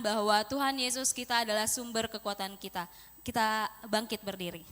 bahwa Tuhan Yesus kita adalah sumber kekuatan kita. Kita bangkit berdiri.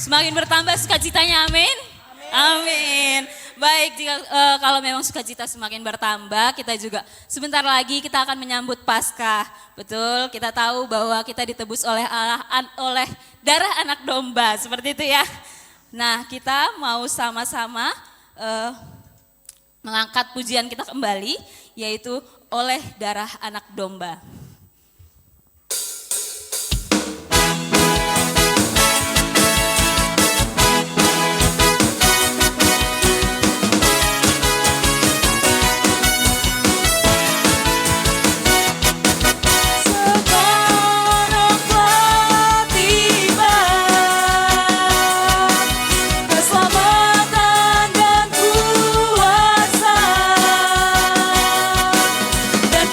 Semakin bertambah sukacitanya, amin. Amin. Baik, jika kalau memang sukacita semakin bertambah, kita juga sebentar lagi kita akan menyambut Paskah. Betul, kita tahu bahwa kita ditebus oleh Allah oleh darah anak domba, seperti itu ya. Nah, kita mau sama-sama mengangkat pujian kita kembali, yaitu oleh darah anak domba.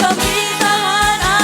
Pemerintahan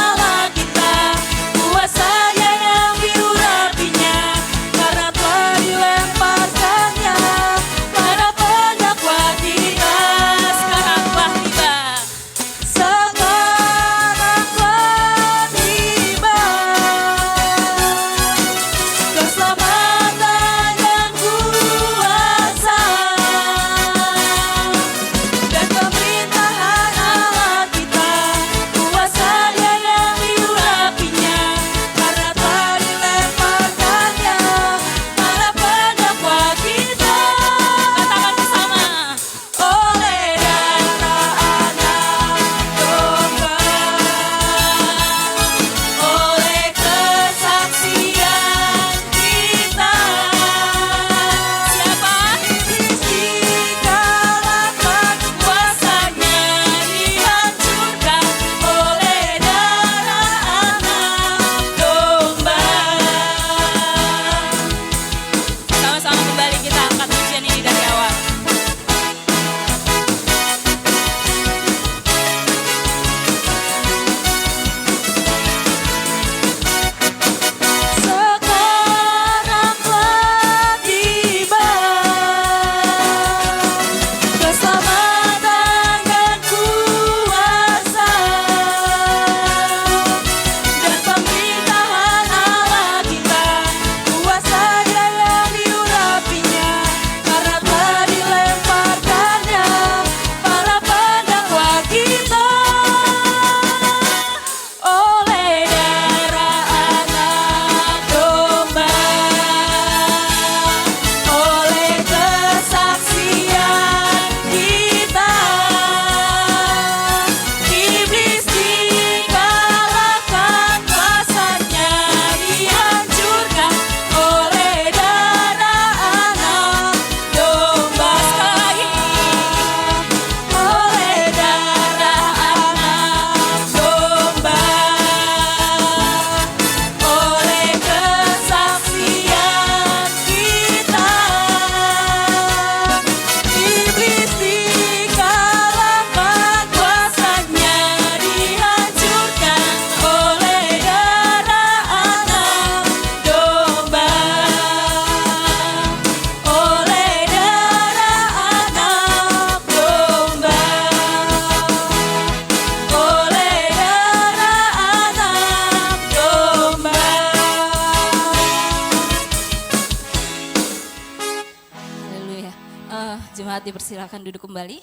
jemaat dipersilakan duduk kembali.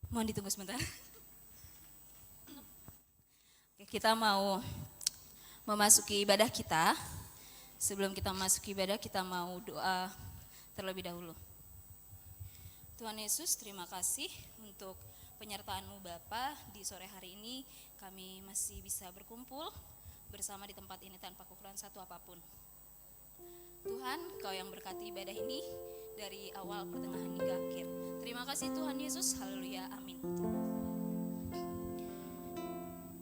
Mohon ditunggu sebentar. Oke, kita mau memasuki ibadah kita. Sebelum kita memasuki ibadah, kita mau doa terlebih dahulu. Tuhan Yesus, terima kasih untuk penyertaan-Mu Bapa di sore hari ini. Kami masih bisa berkumpul bersama di tempat ini tanpa kekurangan satu apapun. Tuhan, Kau yang berkati ibadah ini dari awal, pertengahan hingga akhir. Terima kasih Tuhan Yesus, haleluya, amin.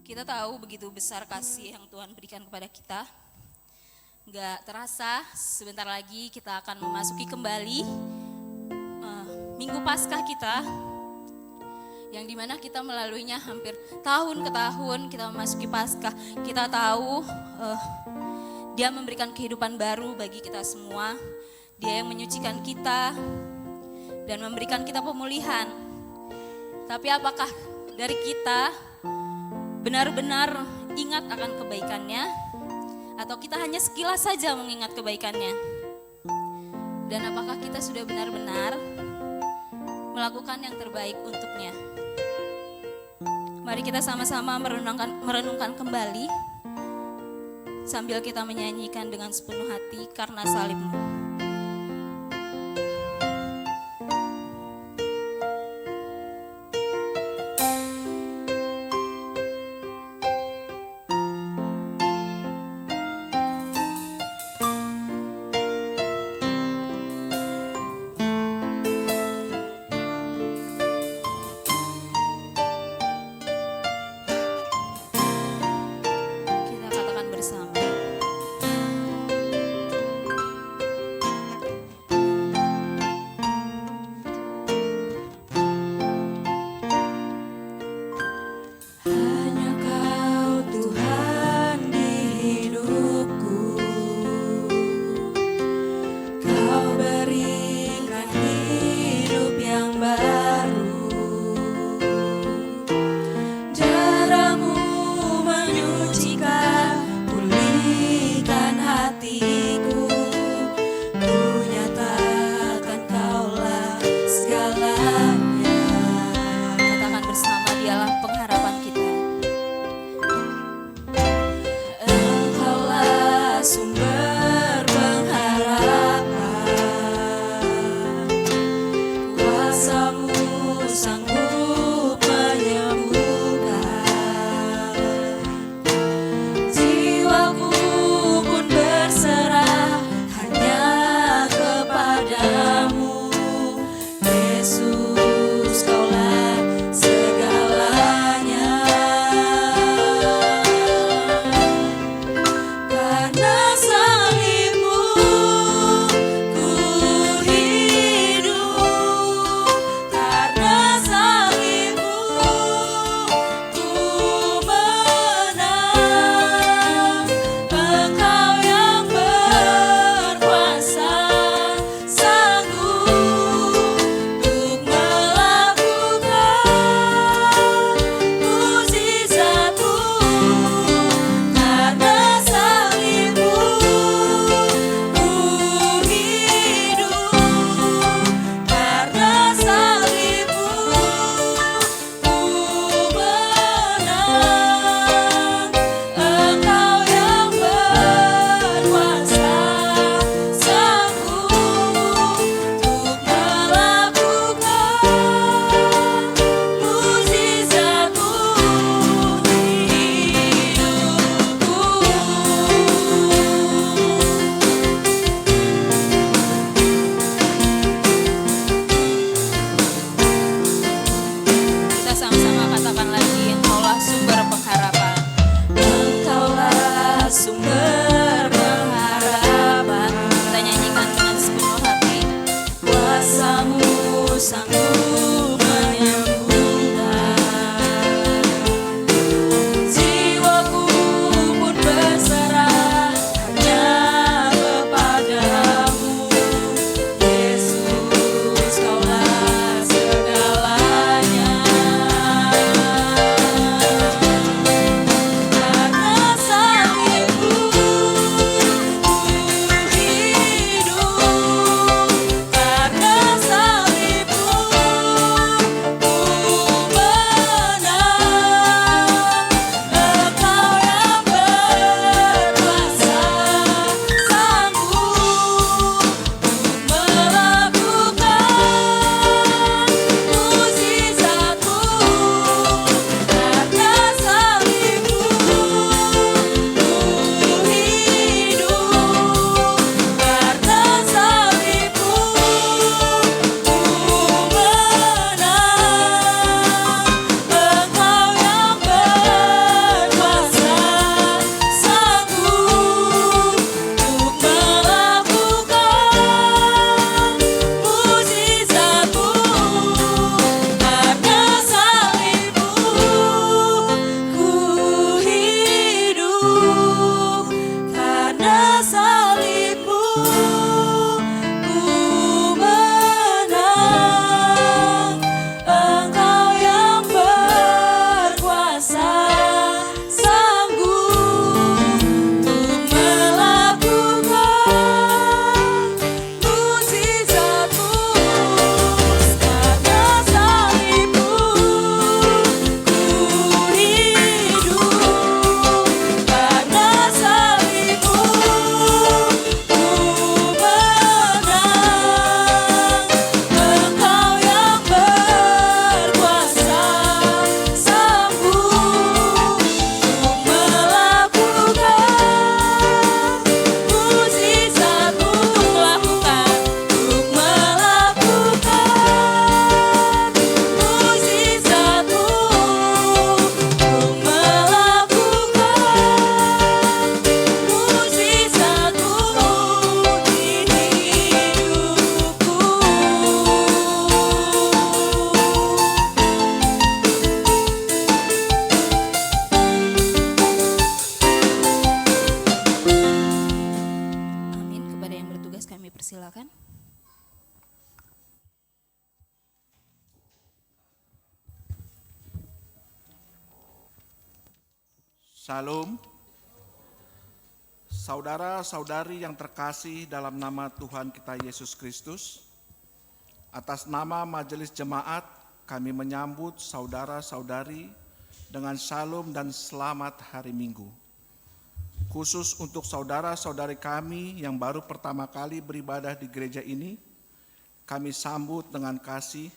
Kita tahu begitu besar kasih yang Tuhan berikan kepada kita. Gak terasa, sebentar lagi kita akan memasuki kembali Minggu Paskah kita, yang dimana kita melaluinya hampir tahun ke tahun. Kita memasuki Paskah, kita tahu Dia memberikan kehidupan baru bagi kita semua. Dia yang menyucikan kita dan memberikan kita pemulihan. Tapi apakah dari kita benar-benar ingat akan kebaikannya, atau kita hanya sekilas saja mengingat kebaikannya? Dan apakah kita sudah benar-benar melakukan yang terbaik untuknya? Mari kita sama-sama merenungkan kembali sambil kita menyanyikan dengan sepenuh hati karena salib-Mu. Kita katakan bersama. Salam. Saudara-saudari yang terkasih dalam nama Tuhan kita Yesus Kristus, atas nama Majelis Jemaat kami menyambut saudara-saudari dengan salam dan selamat hari Minggu. Khusus untuk saudara-saudari kami yang baru pertama kali beribadah di gereja ini, kami sambut dengan kasih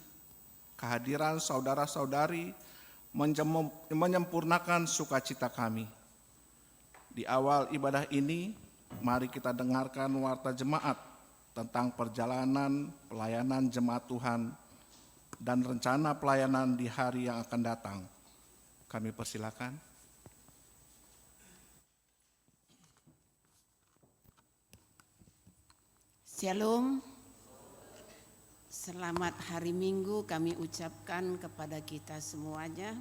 kehadiran saudara-saudari menyempurnakan sukacita kami. Di awal ibadah ini, mari kita dengarkan warta jemaat tentang perjalanan pelayanan jemaat Tuhan dan rencana pelayanan di hari yang akan datang. Kami persilakan. Shalom. Selamat hari Minggu kami ucapkan kepada kita semuanya.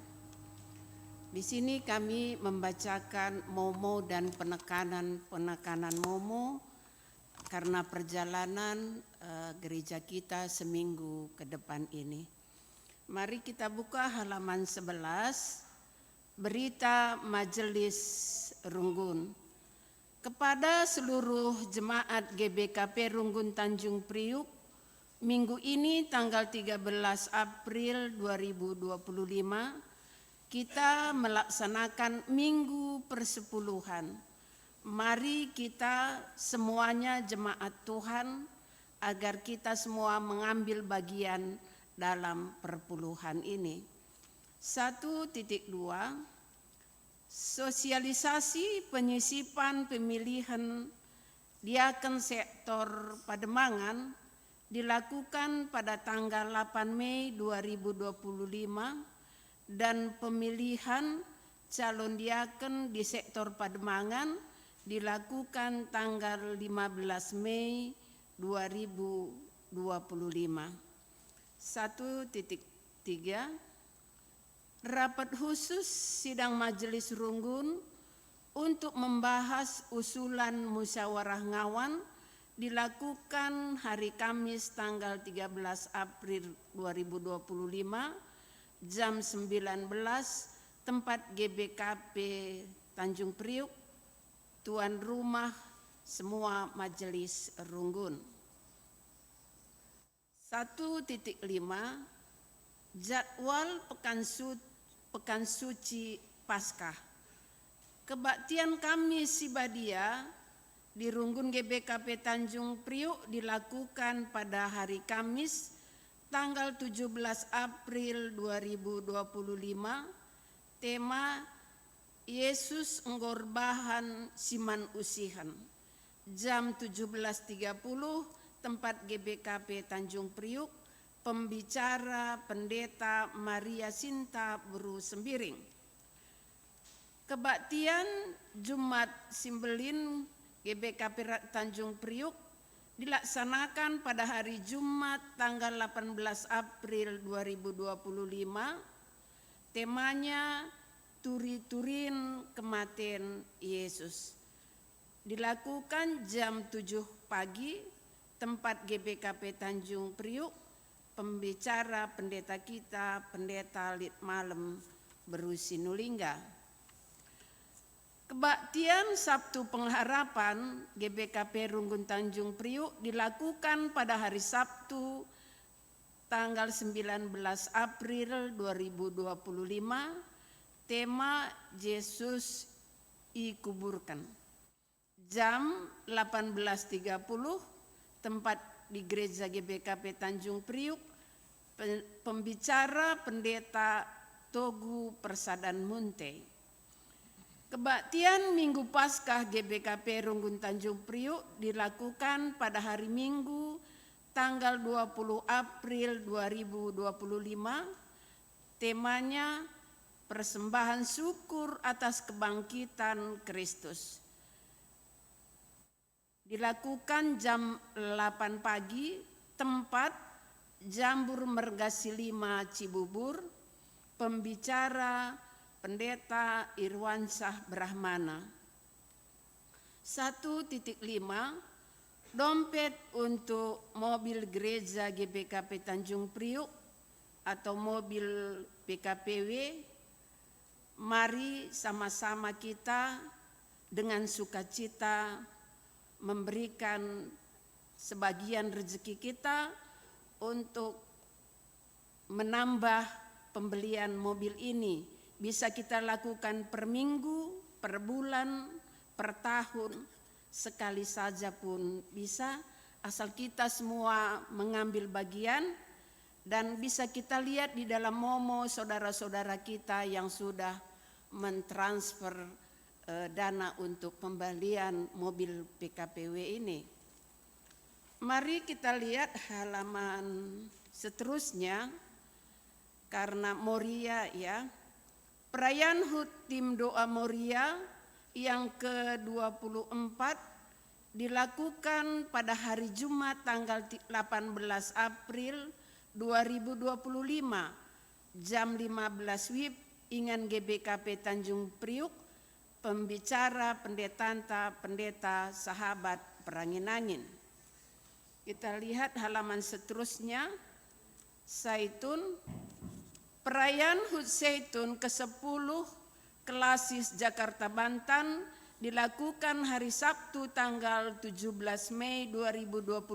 Di sini kami membacakan momo dan penekanan momo karena perjalanan gereja kita seminggu ke depan ini. Mari kita buka halaman 11, berita Majelis Runggun. Kepada seluruh jemaat GBKP Runggun Tanjung Priuk, minggu ini tanggal 13 April 2025, kita melaksanakan Minggu Persepuluhan. Mari kita semuanya jemaat Tuhan agar kita semua mengambil bagian dalam perpuluhan ini. 1.2 Sosialisasi penyisipan pemilihan diaken sektor Pademangan dilakukan pada tanggal 8 Mei 2025 dan pemilihan calon diaken di sektor Pademangan dilakukan tanggal 15 Mei 2025. 1.3 Rapat khusus sidang Majelis Runggun untuk membahas usulan musyawarah ngawan dilakukan hari Kamis tanggal 13 April 2025 jam 19, tempat GBKP Tanjung Priuk, tuan rumah semua Majelis Runggun. 1.5 Jadwal Pekan Suci Paskah. Kebaktian Kamis Sibadia di Runggun GBKP Tanjung Priuk dilakukan pada hari Kamis tanggal 17 April 2025. Tema Yesus Engorbahan Siman Usihan. Jam 17.30, tempat GBKP Tanjung Priuk. Pembicara Pendeta Maria Sinta Buru Sembiring. Kebaktian Jumat Simbelin GBKP Tanjung Priuk dilaksanakan pada hari Jumat tanggal 18 April 2025. Temanya Turi-turin kematian Yesus. Dilakukan jam 7 pagi, tempat GBKP Tanjung Priuk. Pembicara pendeta kita, Pendeta Lit Malem Berusinulingga. Kebaktian Sabtu Pengharapan GBKP Runggun Tanjung Priuk dilakukan pada hari Sabtu tanggal 19 April 2025. Tema Yesus dikuburkan. Jam 18.30, tempat di Gereja GBKP Tanjung Priuk. Pembicara Pendeta Togu Persadan Munte. Kebaktian Minggu Paskah GBKP Runggun Tanjung Priuk dilakukan pada hari Minggu tanggal 20 April 2025. Temanya persembahan syukur atas kebangkitan Kristus. Dilakukan jam 8 pagi, tempat Jambur Mergasi 5 Cibubur. Pembicara Pendeta Irwansah Brahmana. 1.5 Dompet untuk mobil gereja GBKP Tanjung Priuk atau mobil PKPW Mari sama-sama kita dengan sukacita memberikan sebagian rezeki kita untuk menambah pembelian mobil ini. Bisa kita lakukan per minggu, per bulan, per tahun, sekali saja pun bisa, asal kita semua mengambil bagian. Dan bisa kita lihat di dalam Momo saudara-saudara kita yang sudah mentransfer dana untuk pembelian mobil PKPW ini. Mari kita lihat halaman seterusnya, karena Moria ya. Perayaan HUT Tim Doa Moria yang ke-24 dilakukan pada hari Jumat tanggal 18 April 2025 jam 15 WIB Ingan GBKP Tanjung Priuk, pembicara pendeta sahabat Perangin-Angin. Kita lihat halaman seterusnya, Zaitun. Perayaan HUT Zaitun ke-10 Klasis Jakarta Banten dilakukan hari Sabtu tanggal 17 Mei 2025,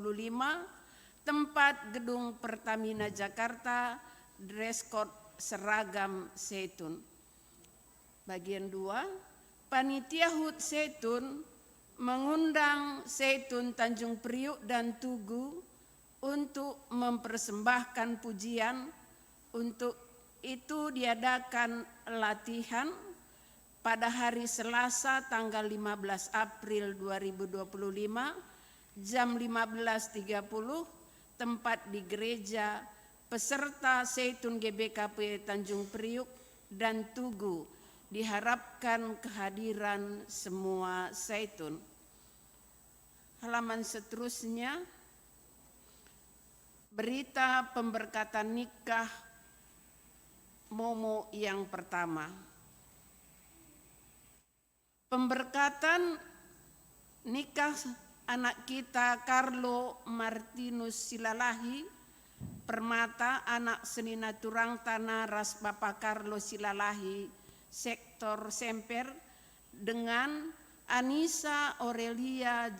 tempat Gedung Pertamina Jakarta, dress code seragam Zaitun. Bagian 2, Panitia HUT Zaitun mengundang Zaitun Tanjung Priuk dan Tugu untuk mempersembahkan pujian. Untuk itu diadakan latihan pada hari Selasa tanggal 15 April 2025 jam 15.30, tempat di gereja. Peserta Zaitun GBKP Tanjung Priuk dan Tugu, diharapkan kehadiran semua Zaitun. Halaman seterusnya, berita pemberkatan nikah Momo yang pertama. Pemberkatan nikah anak kita Carlo Martinus Silalahi Permata, anak Senina Turang Tanah Ras Bapak Carlo Silalahi, sektor Semper, dengan Anissa Aurelia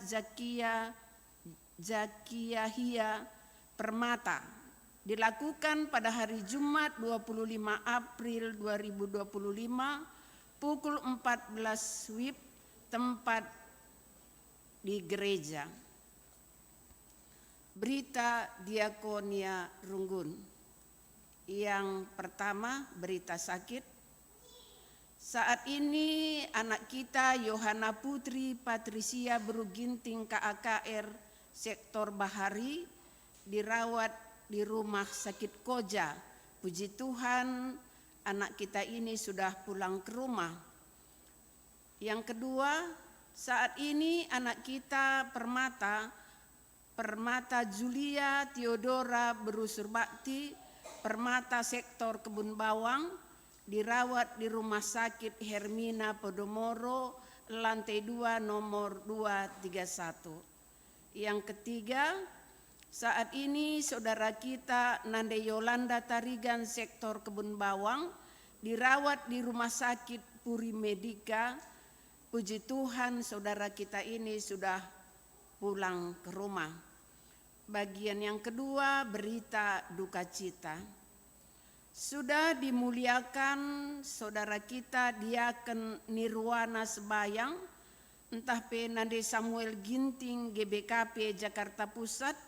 Zakiyahia Permata, dilakukan pada hari Jumat 25 April 2025 pukul 14 WIB, tempat di gereja. Berita Diakonia Runggun. Yang pertama, berita sakit. Saat ini anak kita Yohana Putri Patricia Beruginting KAKR sektor Bahari dirawat di rumah sakit Koja. Puji Tuhan, anak kita ini sudah pulang ke rumah. Yang kedua, saat ini anak kita Permata Julia Theodora Berusur Bakti, Permata sektor Kebun Bawang, dirawat di Rumah Sakit Hermina Podomoro, lantai 2 nomor 231. Yang ketiga, saat ini saudara kita Nande Yolanda Tarigan sektor Kebun Bawang dirawat di Rumah Sakit Puri Medika. Puji Tuhan, saudara kita ini sudah pulang ke rumah. Bagian yang kedua, berita duka cita. Sudah dimuliakan saudara kita Diaken Nirwana Sebayang, entah Nande Samuel Ginting GBKP Jakarta Pusat,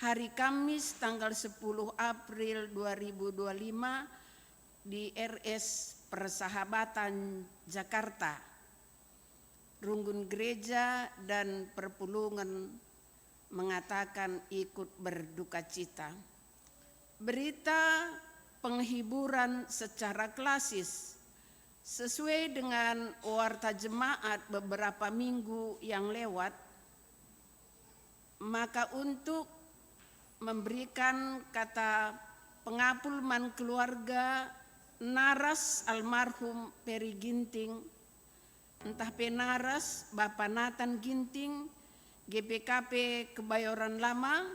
hari Kamis tanggal 10 April 2025 di RS Persahabatan Jakarta. Runggun Gereja dan Perpulungan mengatakan ikut berduka cita. Berita penghiburan secara klasis sesuai dengan warta jemaat beberapa minggu yang lewat, maka untuk memberikan kata pengapulman keluarga naras almarhum Peri Ginting, entah penaras Bapak Nathan Ginting GPKP Kebayoran Lama,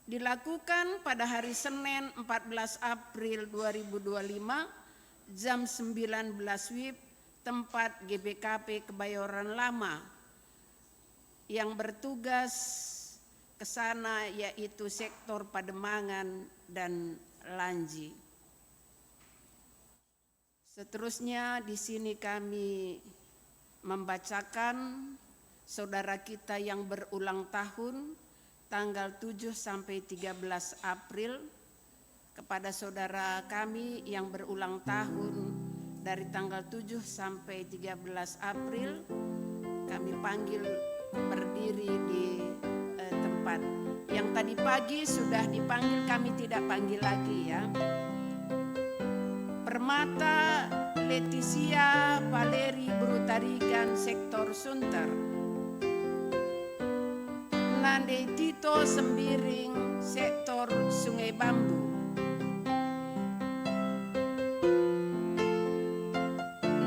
dilakukan pada hari Senin 14 April 2025 jam 19 WIB, tempat GBKP Kebayoran Lama. Yang bertugas ke sana yaitu sektor Pademangan dan Lanji. Seterusnya di sini kami membacakan saudara kita yang berulang tahun tanggal 7 sampai 13 April. Kepada saudara kami yang berulang tahun dari tanggal 7 sampai 13 April, kami panggil berdiri di tempat. Yang tadi pagi sudah dipanggil, kami tidak panggil lagi ya. Permata Leticia Valeri Brutarigan sektor Sunter. Nande Tito Sembiring sektor Sungai Bambu.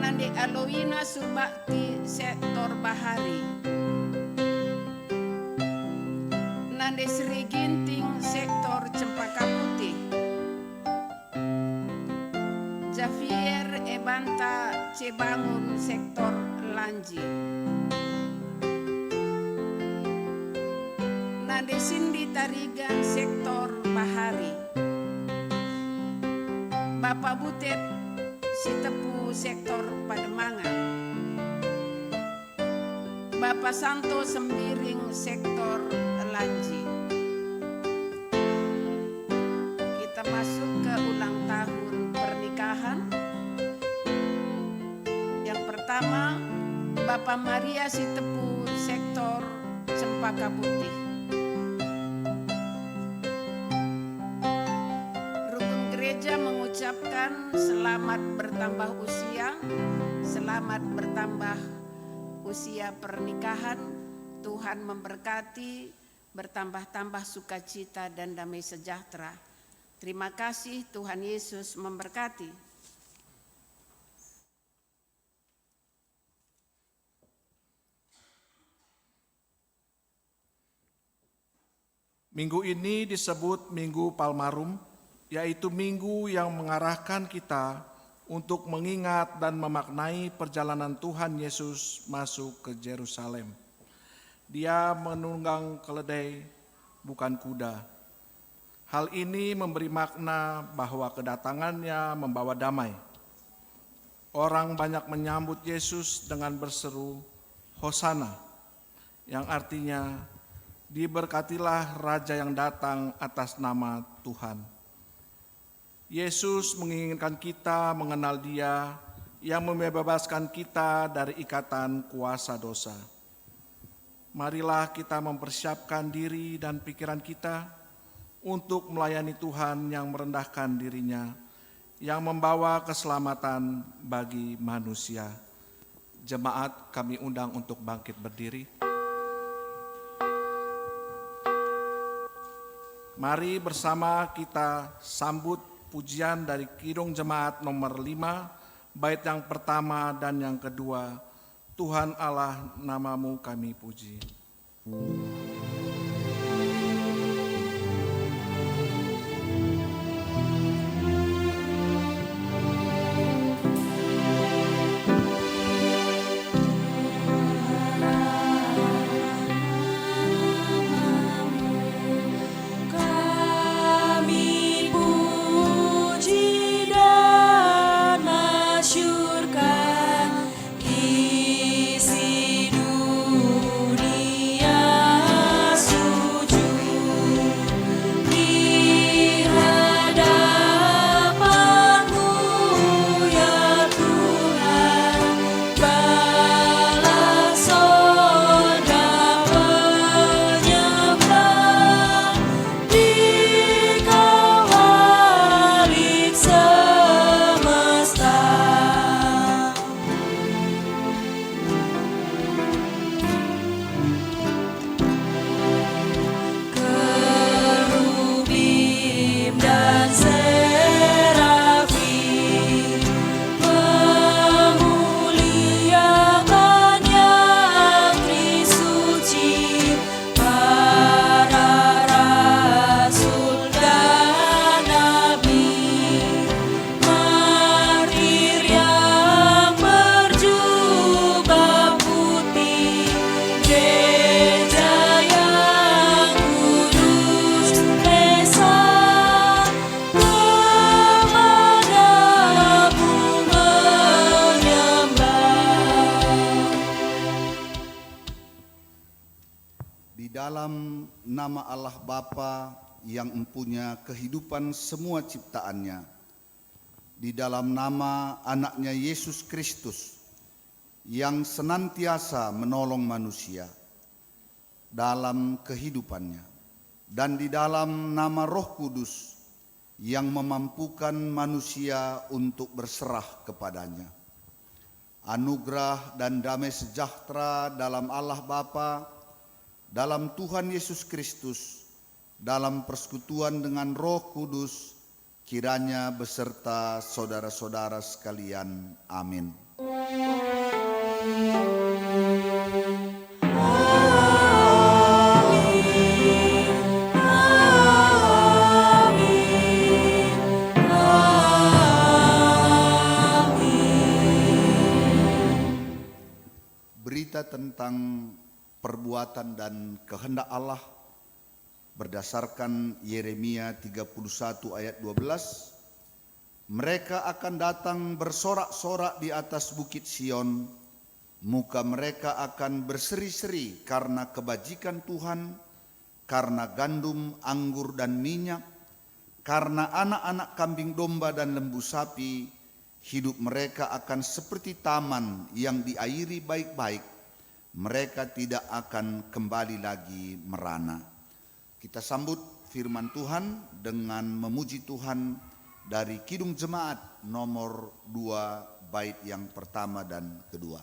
Nande Aloina Surbakti sektor Bahari. Nande Sri Ginting sektor Cempaka Putih. Javier Ebanta Cebangun sektor Lanji. Nade Sindi Tarigan sektor Bahari. Bapak Butet Sitepu sektor Pademangan. Bapak Santo Sembiring sektor Lanji. Kita masuk ke ulang tahun pernikahan. Yang pertama, Bapak Maria Sitepu sektor Cempaka Putih. Rukun gereja mengucapkan selamat bertambah usia, selamat bertambah usia pernikahan. Tuhan memberkati, bertambah-tambah sukacita dan damai sejahtera. Terima kasih, Tuhan Yesus memberkati. Minggu ini disebut Minggu Palmarum, yaitu minggu yang mengarahkan kita untuk mengingat dan memaknai perjalanan Tuhan Yesus masuk ke Yerusalem. Dia menunggang keledai, bukan kuda. Hal ini memberi makna bahwa kedatangannya membawa damai. Orang banyak menyambut Yesus dengan berseru, Hosana, yang artinya, diberkatilah Raja yang datang atas nama Tuhan. Yesus menginginkan kita mengenal Dia yang membebaskan kita dari ikatan kuasa dosa. Marilah kita mempersiapkan diri dan pikiran kita untuk melayani Tuhan yang merendahkan dirinya, yang membawa keselamatan bagi manusia. Jemaat kami undang untuk bangkit berdiri. Mari bersama kita sambut pujian dari Kidung Jemaat nomor 5, bait yang pertama dan yang kedua. Tuhan Allah, namamu kami puji. Isi dunia nama Allah Bapa yang mempunyai kehidupan semua ciptaannya, di dalam nama anaknya Yesus Kristus yang senantiasa menolong manusia dalam kehidupannya, dan di dalam nama Roh Kudus yang memampukan manusia untuk berserah kepadanya. Anugerah dan damai sejahtera dalam Allah Bapa, dalam Tuhan Yesus Kristus, dalam persekutuan dengan Roh Kudus, kiranya beserta saudara-saudara sekalian. Amin. Berita tentang perbuatan dan kehendak Allah berdasarkan Yeremia 31 ayat 12. Mereka akan datang bersorak-sorak di atas bukit Sion, muka mereka akan berseri-seri karena kebajikan Tuhan, karena gandum, anggur dan minyak, karena anak-anak kambing domba dan lembu sapi. Hidup mereka akan seperti taman yang diairi baik-baik. Mereka tidak akan kembali lagi merana. Kita sambut firman Tuhan dengan memuji Tuhan dari Kidung Jemaat nomor 2 bait yang pertama dan kedua.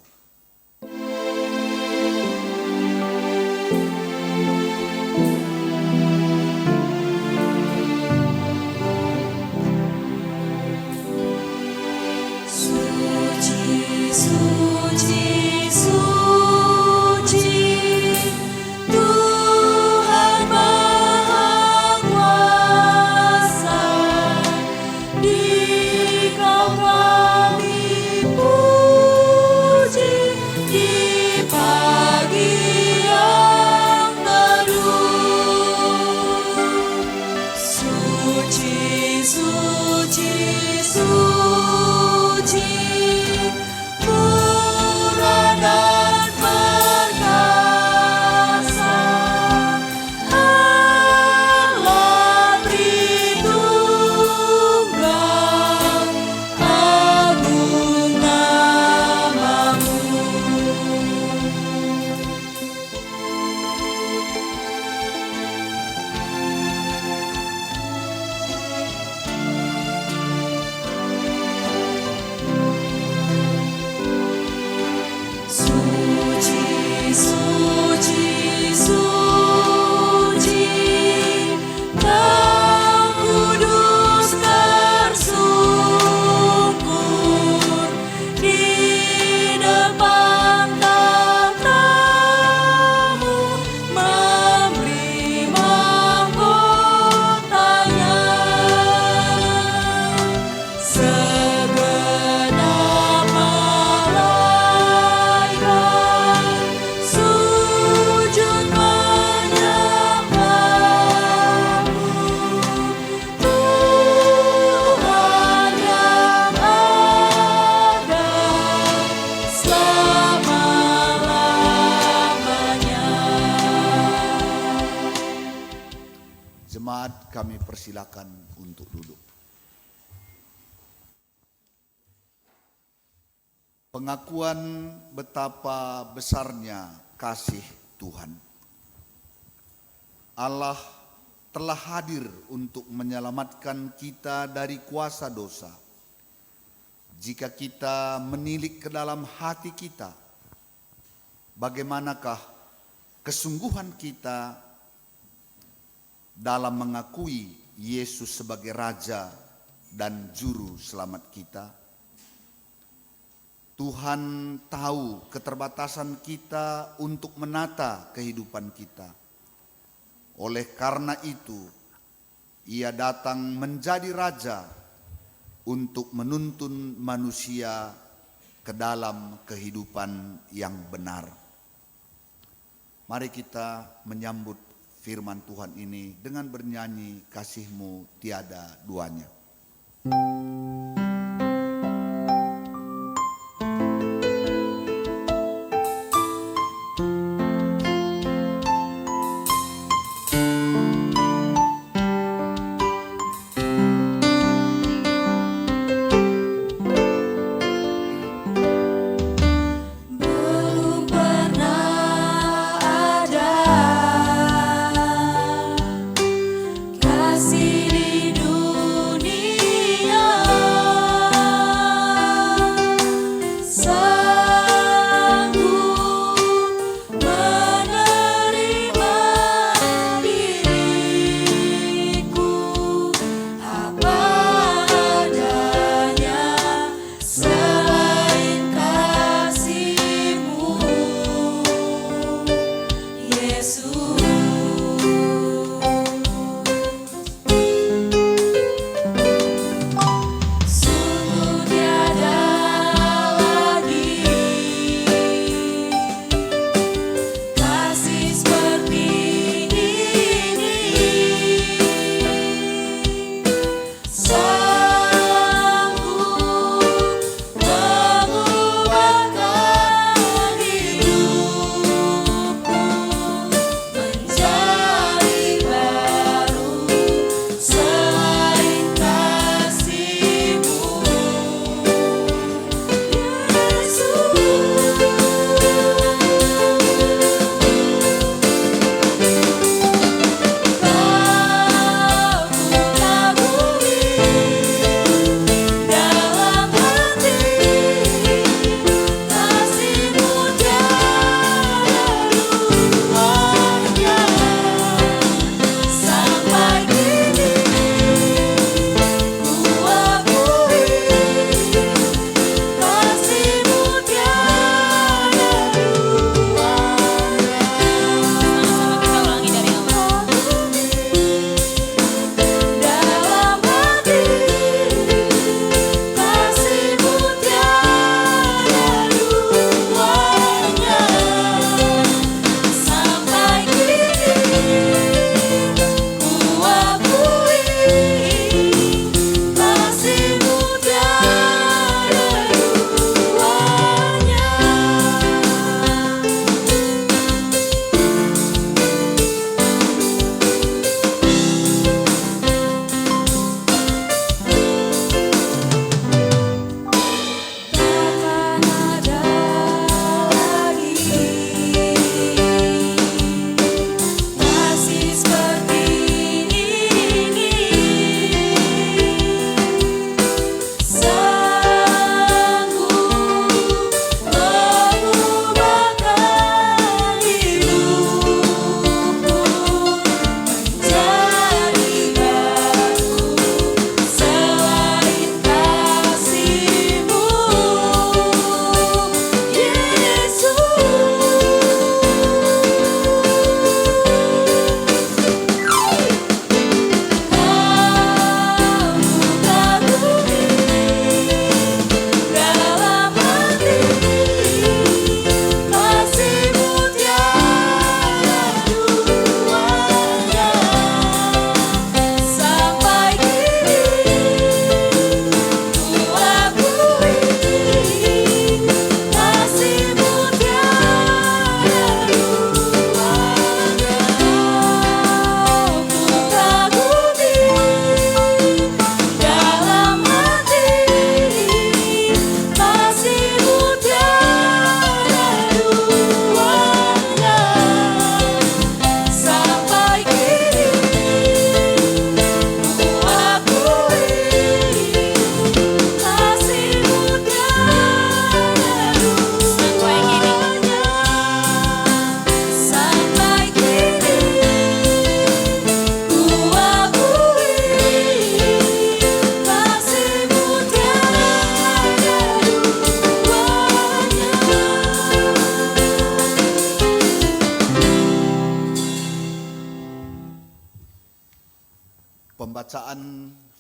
Jemaat, kami persilakan untuk duduk. Pengakuan betapa besarnya kasih Tuhan. Allah telah hadir untuk menyelamatkan kita dari kuasa dosa. Jika kita menilik ke dalam hati kita, bagaimanakah kesungguhan kita dalam mengakui Yesus sebagai Raja dan Juru Selamat kita? Tuhan tahu keterbatasan kita untuk menata kehidupan kita. Oleh karena itu, Ia datang menjadi Raja untuk menuntun manusia ke dalam kehidupan yang benar. Mari kita menyambut firman Tuhan ini dengan bernyanyi Kasih-Mu Tiada Duanya.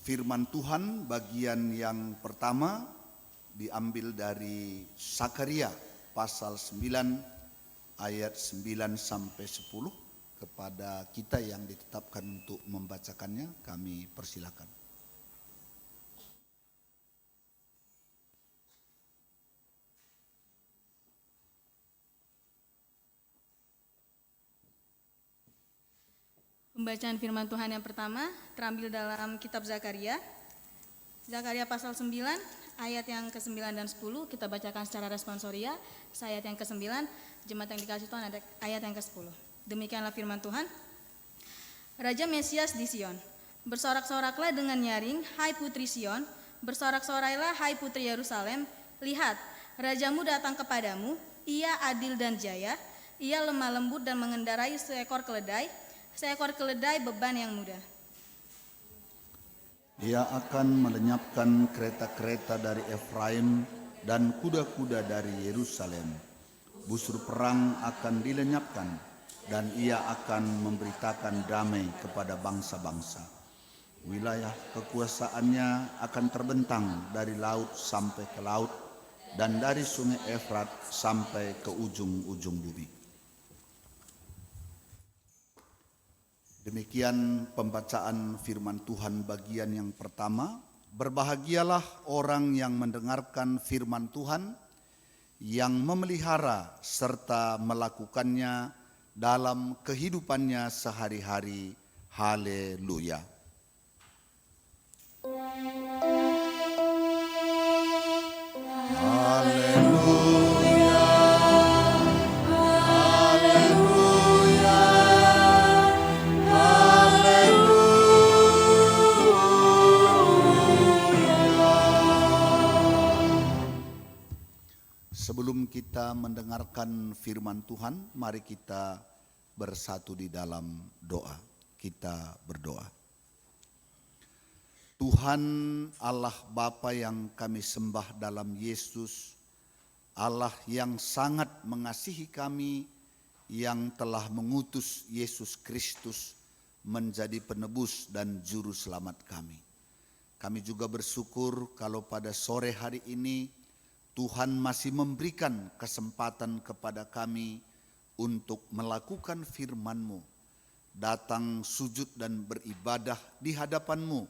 Firman Tuhan bagian yang pertama diambil dari Zakaria pasal 9 ayat 9 sampai 10. Kepada kita yang ditetapkan untuk membacakannya, kami persilakan. Pembacaan firman Tuhan yang pertama terambil dalam kitab Zakaria. Zakaria pasal 9 ayat yang ke-9 dan 10 kita bacakan secara responsoria. Ayat yang ke-9, jemaat yang dikasih Tuhan ada ayat yang ke-10. Demikianlah firman Tuhan. Raja Mesias di Sion. Bersorak-soraklah dengan nyaring, hai putri Sion. Bersorak-sorailah hai putri Yerusalem. Lihat, rajamu datang kepadamu, ia adil dan jaya. Ia lemah lembut dan mengendarai seekor keledai beban yang mudah. Ia akan melenyapkan kereta-kereta dari Efraim dan kuda-kuda dari Yerusalem. Busur perang akan dilenyapkan dan ia akan memberitakan damai kepada bangsa-bangsa. Wilayah kekuasaannya akan terbentang dari laut sampai ke laut dan dari sungai Efrat sampai ke ujung-ujung bumi. Demikian pembacaan firman Tuhan bagian yang pertama. Berbahagialah orang yang mendengarkan firman Tuhan, yang memelihara serta melakukannya dalam kehidupannya sehari-hari. Haleluya. Haleluya. Haleluya. Sebelum kita mendengarkan firman Tuhan, mari kita bersatu di dalam doa. Kita berdoa. Tuhan Allah Bapa yang kami sembah dalam Yesus, Allah yang sangat mengasihi kami, yang telah mengutus Yesus Kristus menjadi penebus dan juru selamat kami. Kami juga bersyukur kalau pada sore hari ini Tuhan masih memberikan kesempatan kepada kami untuk melakukan firman-Mu, datang sujud dan beribadah di hadapan-Mu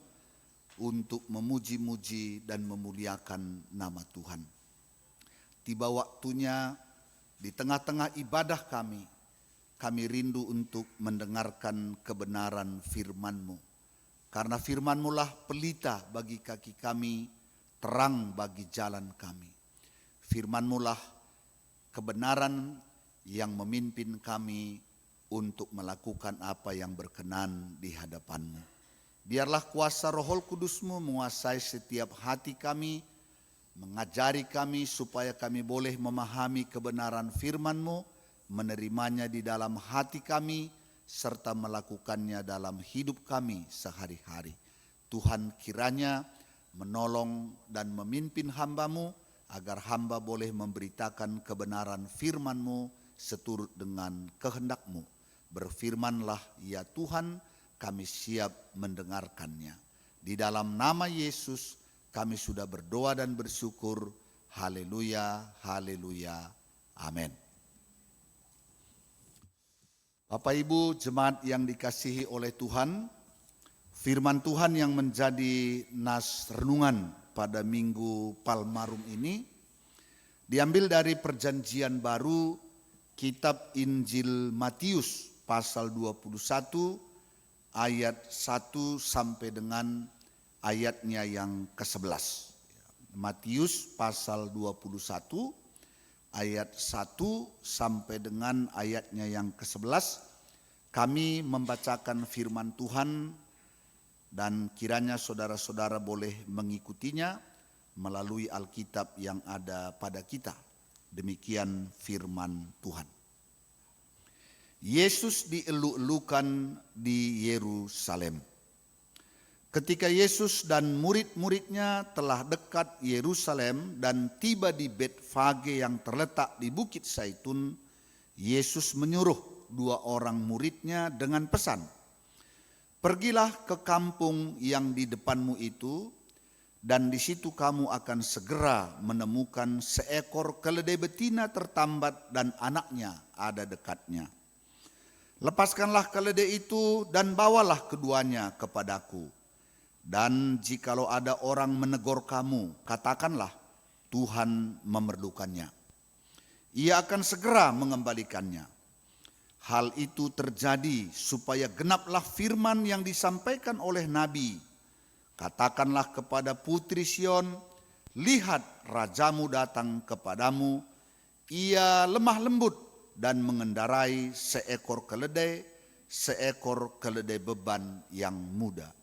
untuk memuji-muji dan memuliakan nama Tuhan. Tiba waktunya di tengah-tengah ibadah kami rindu untuk mendengarkan kebenaran firman-Mu. Karena firman-Mu lah pelita bagi kaki kami, terang bagi jalan kami. Firman-Mu lah kebenaran yang memimpin kami untuk melakukan apa yang berkenan di hadapan-Mu. Biarlah kuasa Roh Kudus-Mu menguasai setiap hati kami, mengajari kami supaya kami boleh memahami kebenaran firman-Mu, menerimanya di dalam hati kami, serta melakukannya dalam hidup kami sehari-hari. Tuhan kiranya menolong dan memimpin hamba-Mu, agar hamba boleh memberitakan kebenaran firman-Mu seturut dengan kehendak-Mu. Berfirmanlah ya Tuhan, kami siap mendengarkannya. Di dalam nama Yesus kami sudah berdoa dan bersyukur. Haleluya, haleluya, amin. Bapak Ibu jemaat yang dikasihi oleh Tuhan, firman Tuhan yang menjadi nas renungan pada Minggu Palmarum ini diambil dari Perjanjian Baru, kitab Injil Matius pasal 21 ayat 1 sampai dengan ayatnya yang ke-11. Matius pasal 21 ayat 1 sampai dengan ayatnya yang ke-11. Kami membacakan firman Tuhan dan kiranya saudara-saudara boleh mengikutinya melalui Alkitab yang ada pada kita. Demikian firman Tuhan. Yesus dielu-elukan di Yerusalem. Ketika Yesus dan murid-muridnya telah dekat Yerusalem dan tiba di Betfage yang terletak di Bukit Zaitun, Yesus menyuruh 2 orang muridnya dengan pesan, Pergilah ke kampung yang di depanmu itu, dan di situ kamu akan segera menemukan seekor keledai betina tertambat dan anaknya ada dekatnya. Lepaskanlah keledai itu dan bawalah keduanya kepadaku. Dan jikalau ada orang menegur kamu, katakanlah, Tuhan memerlukannya. Ia akan segera mengembalikannya. Hal itu terjadi supaya genaplah firman yang disampaikan oleh Nabi. Katakanlah kepada putri Sion, lihat rajamu datang kepadamu, ia lemah lembut dan mengendarai seekor keledai beban yang muda.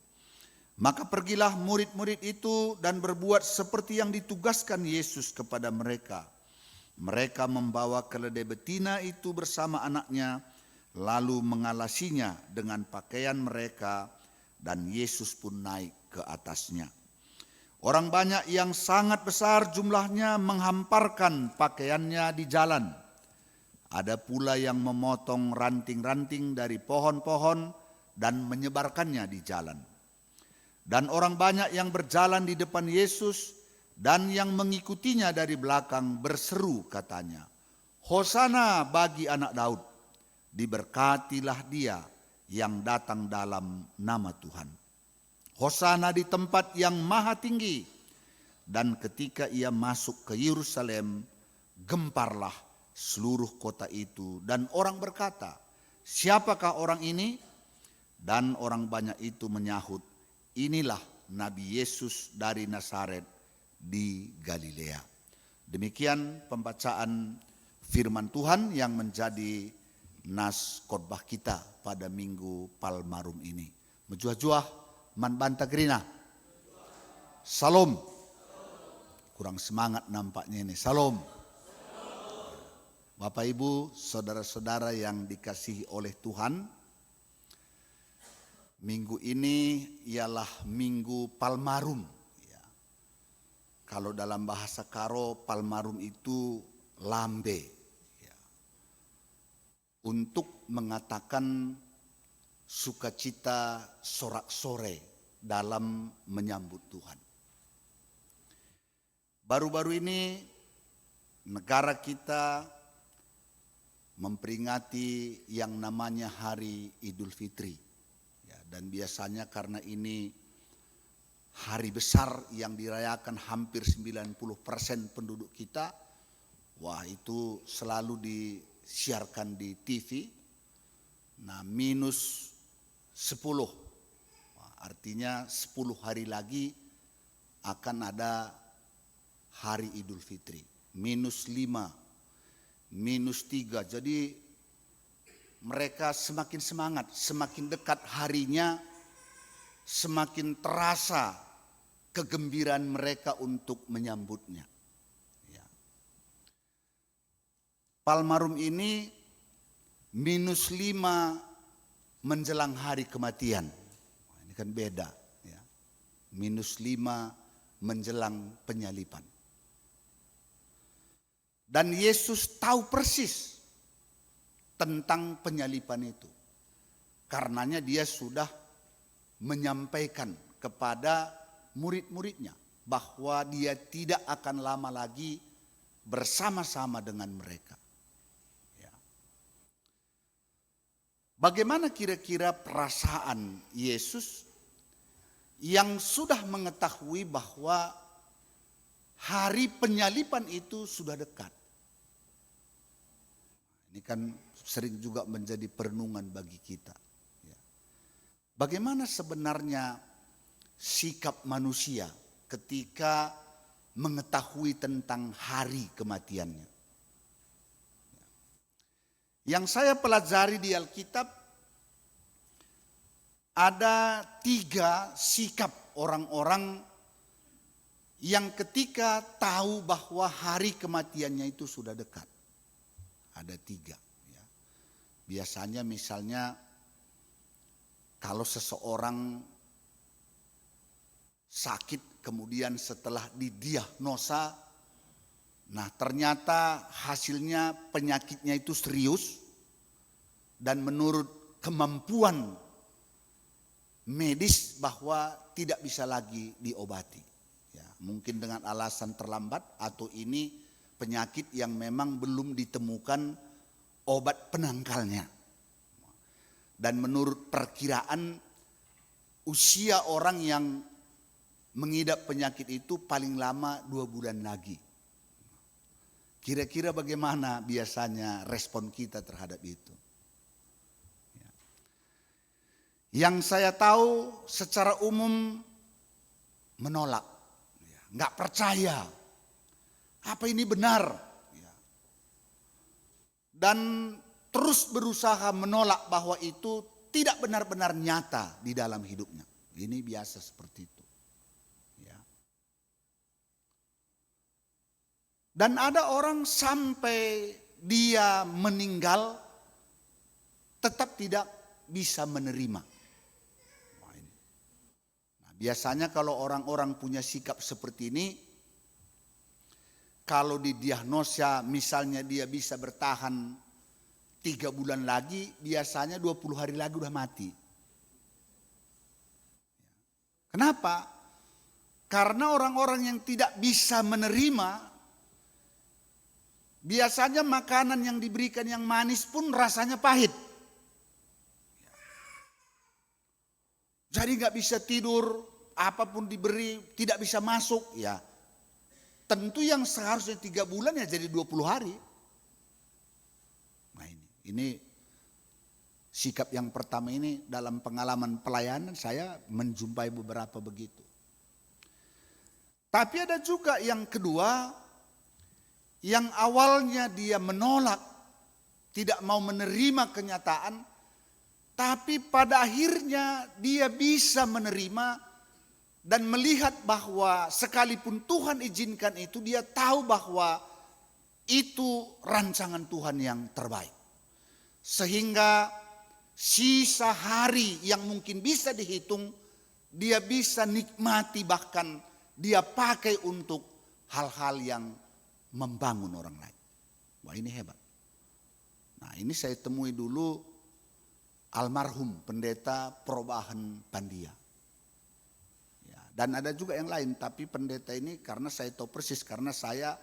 Maka pergilah murid-murid itu dan berbuat seperti yang ditugaskan Yesus kepada mereka. Mereka membawa keledai betina itu bersama anaknya, lalu mengalasinya dengan pakaian mereka, dan Yesus pun naik ke atasnya. Orang banyak yang sangat besar jumlahnya menghamparkan pakaiannya di jalan. Ada pula yang memotong ranting-ranting dari pohon-pohon dan menyebarkannya di jalan. Dan orang banyak yang berjalan di depan Yesus dan yang mengikutinya dari belakang berseru katanya, Hosana bagi anak Daud, diberkatilah dia yang datang dalam nama Tuhan. Hosana di tempat yang maha tinggi. Dan ketika ia masuk ke Yerusalem, gemparlah seluruh kota itu. Dan orang berkata, siapakah orang ini? Dan orang banyak itu menyahut, inilah Nabi Yesus dari Nazaret di Galilea. Demikian pembacaan firman Tuhan yang menjadi nas khotbah kita pada Minggu Palmarum ini. Menjuah-juah man banta gerina. Salam. Kurang semangat nampaknya ini. Salam. Bapak Ibu, saudara-saudara yang dikasihi oleh Tuhan, minggu ini ialah Minggu Palmarum. Ya. Kalau dalam bahasa Karo, Palmarum itu lambe. Ya. Untuk mengatakan sukacita sorak-sore dalam menyambut Tuhan. Baru-baru ini negara kita memperingati yang namanya Hari Idul Fitri. Dan biasanya karena ini hari besar yang dirayakan hampir 90% penduduk kita, wah itu selalu disiarkan di TV. Nah minus 10, artinya 10 hari lagi akan ada Hari Idul Fitri. Minus 5, minus 3, jadi mereka semakin semangat, semakin dekat harinya, semakin terasa kegembiraan mereka untuk menyambutnya. Ya. Palmarum ini minus 5 menjelang hari kematian. Ini kan beda. Ya. Minus 5 menjelang penyaliban. Dan Yesus tahu persis tentang penyaliban itu. Karenanya dia sudah menyampaikan kepada murid-muridnya bahwa dia tidak akan lama lagi bersama-sama dengan mereka. Ya. Bagaimana kira-kira perasaan Yesus yang sudah mengetahui bahwa hari penyaliban itu sudah dekat? Ini kan sering juga menjadi perenungan bagi kita. Ya. Bagaimana sebenarnya sikap manusia ketika mengetahui tentang hari kematiannya? Yang saya pelajari di Alkitab, ada 3 sikap orang-orang yang ketika tahu bahwa hari kematiannya itu sudah dekat. Ada 3. Ya. Biasanya misalnya kalau seseorang sakit kemudian setelah didiagnosa, nah ternyata hasilnya penyakitnya itu serius dan menurut kemampuan medis bahwa tidak bisa lagi diobati. Ya, mungkin dengan alasan terlambat atau ini penyakit yang memang belum ditemukan obat penangkalnya. Dan menurut perkiraan usia orang yang mengidap penyakit itu paling lama 2 bulan lagi. Kira-kira bagaimana biasanya respon kita terhadap itu? Yang saya tahu secara umum menolak, nggak percaya. Apa ini benar? Dan terus berusaha menolak bahwa itu tidak benar-benar nyata di dalam hidupnya. Ini biasa seperti itu. Ya. Dan ada orang sampai dia meninggal tetap tidak bisa menerima. Nah, biasanya kalau orang-orang punya sikap seperti ini, kalau didiagnosa misalnya dia bisa bertahan 3 bulan lagi, biasanya 20 hari lagi udah mati. Kenapa? Karena orang-orang yang tidak bisa menerima, biasanya makanan yang diberikan yang manis pun rasanya pahit. Jadi nggak bisa tidur, apapun diberi tidak bisa masuk. Ya, tentu yang seharusnya 3 bulan ya jadi 20 hari. Nah ini sikap yang pertama ini dalam pengalaman pelayanan saya menjumpai beberapa begitu. Tapi ada juga yang kedua, yang awalnya dia menolak, tidak mau menerima kenyataan, tapi pada akhirnya dia bisa menerima dan melihat bahwa sekalipun Tuhan izinkan itu, dia tahu bahwa itu rancangan Tuhan yang terbaik. Sehingga sisa hari yang mungkin bisa dihitung, dia bisa nikmati, bahkan dia pakai untuk hal-hal yang membangun orang lain. Wah, ini hebat. Nah, ini saya temui dulu almarhum pendeta Perubahan Pandia. Ya, dan ada juga yang lain, tapi pendeta ini karena saya tahu persis, karena saya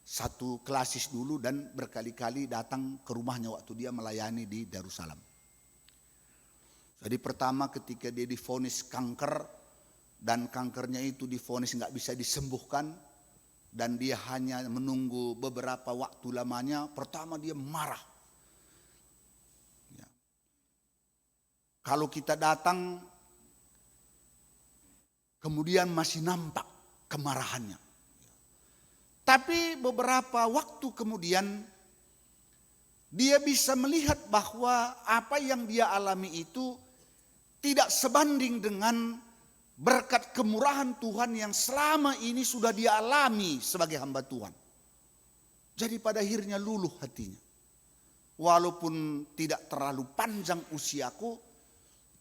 satu klasis dulu dan berkali-kali datang ke rumahnya waktu dia melayani di Darussalam. Jadi pertama ketika dia divonis kanker, dan kankernya itu divonis nggak bisa disembuhkan, dan dia hanya menunggu beberapa waktu lamanya, pertama dia marah. Ya. Kalau kita datang, kemudian masih nampak kemarahannya. Tapi beberapa waktu kemudian, dia bisa melihat bahwa apa yang dia alami itu tidak sebanding dengan berkat kemurahan Tuhan yang selama ini sudah dia alami sebagai hamba Tuhan. Jadi pada akhirnya luluh hatinya. Walaupun tidak terlalu panjang usiaku,